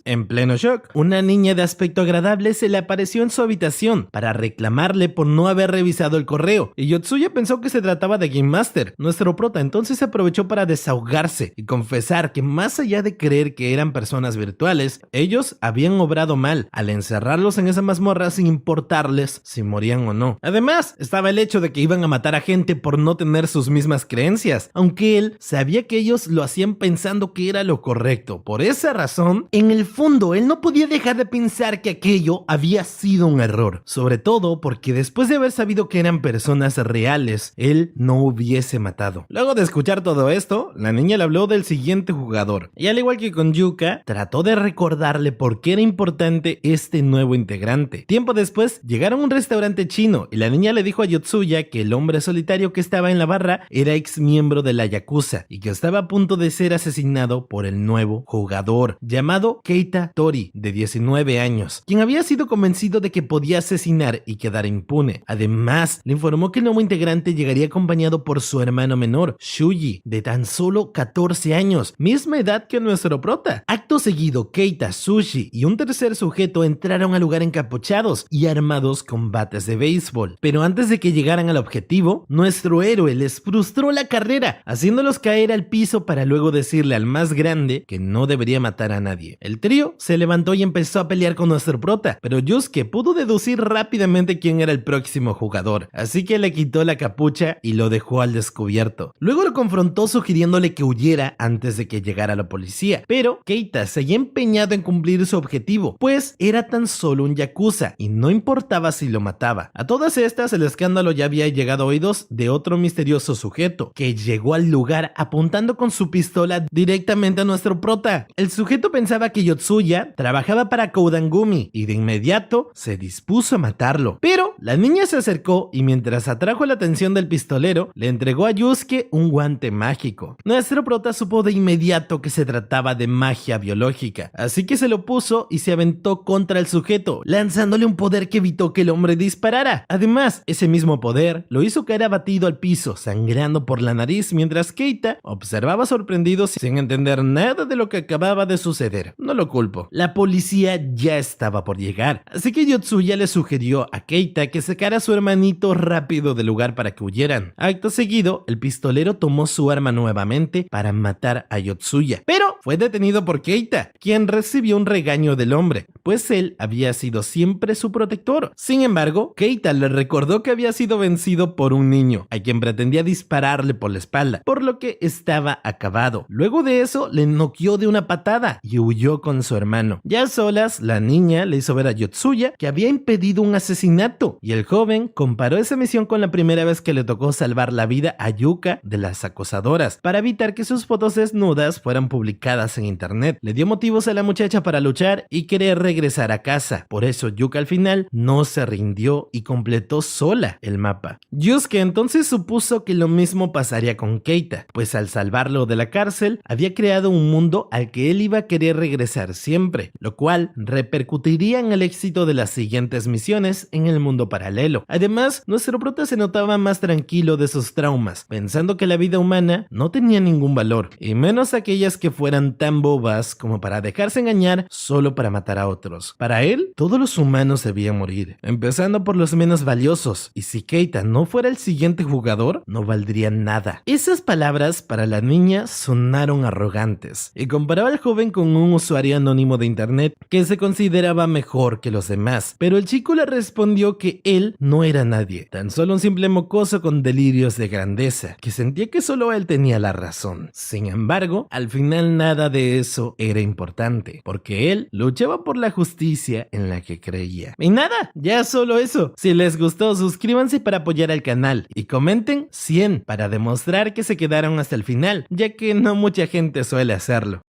En pleno shock, una niña de aspecto agradable se le apareció en su habitación para reclamarle por no haber revisado el correo, y Yotsuya pensó que se trataba de Game Master. Nuestro prota entonces aprovechó para desahogarse y confesar que más allá de creer que eran personas virtuales, ellos habían obrado mal al encerrarlos en esa mazmorra sin importarles si morían o no. Además, estaba el hecho de que iban a matar a gente por no tener sus mismas creencias, aunque él sabía que ellos lo hacían pensando que era lo correcto. Por esa razón, en el fondo, él no podía dejar de pensar que aquello había sido un error, sobre todo porque después de haber sabido que eran personas reales, él no hubiese matado. Luego de escuchar todo esto, la niña le habló del siguiente jugador, y al igual que con Yuka, trató de recordarle por qué era importante este nuevo integrante. Tiempo después, llegaron a un restaurante chino, y la niña le dijo a Yotsuya que el hombre solitario que estaba en la barra era ex miembro de la Yakuza, y que estaba a punto de ser asesinado por el nuevo jugador, llamado Keita Tori, de 19 años, quien había sido convencido de que podía asesinar y quedar impune. Además, le informó que el nuevo integrante llegaría acompañado por su hermano menor, Shuji, de tan solo 14 años, misma edad que nuestro prota. Acto seguido, Keita, Sushi y un tercer sujeto entraron al lugar encapuchados y armados con bates de béisbol. Pero antes de que llegaran al objetivo, nuestro héroe les frustró la carrera, haciéndolos caer al piso para luego decirle al más grande que no debería matar a nadie. El trío se levantó y empezó a pelear con nuestro prota, pero Yusuke pudo deducir rápidamente quién era el próximo jugador, así que le quitó la capucha y lo dejó al descubierto. Luego lo confrontó sugiriéndole que huyera antes de que llegara la policía, pero Keita seguía empeñado en cumplir su objetivo, pues era tan solo un yakuza y no importaba si lo mataba. A todas estas, el escándalo ya había llegado a oídos de otro misterioso sujeto, que llegó al lugar apuntando con su pistola directamente a nuestro prota. El sujeto pensaba que Yotsuya Yotsuya trabajaba para Koudangumi y de inmediato se dispuso a matarlo. Pero la niña se acercó y mientras atrajo la atención del pistolero, le entregó a Yusuke un guante mágico. Nuestro prota supo de inmediato que se trataba de magia biológica, así que se lo puso y se aventó contra el sujeto, lanzándole un poder que evitó que el hombre disparara. Además, ese mismo poder lo hizo caer abatido al piso, sangrando por la nariz, mientras Keita observaba sorprendido sin entender nada de lo que acababa de suceder. No lo culpo. La policía ya estaba por llegar, así que Yotsuya le sugirió a Keita que sacara a su hermanito rápido del lugar para que huyeran. Acto seguido, el pistolero tomó su arma nuevamente para matar a Yotsuya, pero fue detenido por Keita, quien recibió un regaño del hombre, pues él había sido siempre su protector. Sin embargo, Keita le recordó que había sido vencido por un niño, a quien pretendía dispararle por la espalda, por lo que estaba acabado. Luego de eso, le noqueó de una patada y huyó con su hermano. Ya a solas, la niña le hizo ver a Yotsuya que había impedido un asesinato, y el joven comparó esa misión con la primera vez que le tocó salvar la vida a Yuka de las acosadoras, para evitar que sus fotos desnudas fueran publicadas en internet. Le dio motivos a la muchacha para luchar y querer regresar a casa. Por eso Yuka al final no se rindió y completó sola el mapa. Yusuke entonces supuso que lo mismo pasaría con Keita, pues al salvarlo de la cárcel había creado un mundo al que él iba a querer regresar siempre, lo cual repercutiría en el éxito de las siguientes misiones en el mundo paralelo. Además, nuestro prota se notaba más tranquilo de sus traumas, pensando que la vida humana no tenía ningún valor, y menos aquellas que fueran tan bobas como para dejarse engañar solo para matar a otros. Para él, todos los humanos debían morir, empezando por los menos valiosos, y si Keita no fuera el siguiente jugador, no valdría nada. Esas palabras para la niña sonaron arrogantes, y comparaba al joven con un usuario anónimo de internet que se consideraba mejor que los demás, pero el chico le respondió que él no era nadie, tan solo un simple mocoso con delirios de grandeza, que sentía que solo él tenía la razón. Sin embargo, al final nada de eso era importante, porque él luchaba por la justicia en la que creía. Y nada, ya solo eso. Si les gustó, suscríbanse para apoyar al canal y comenten 100 para demostrar que se quedaron hasta el final, ya que no mucha gente suele hacerlo.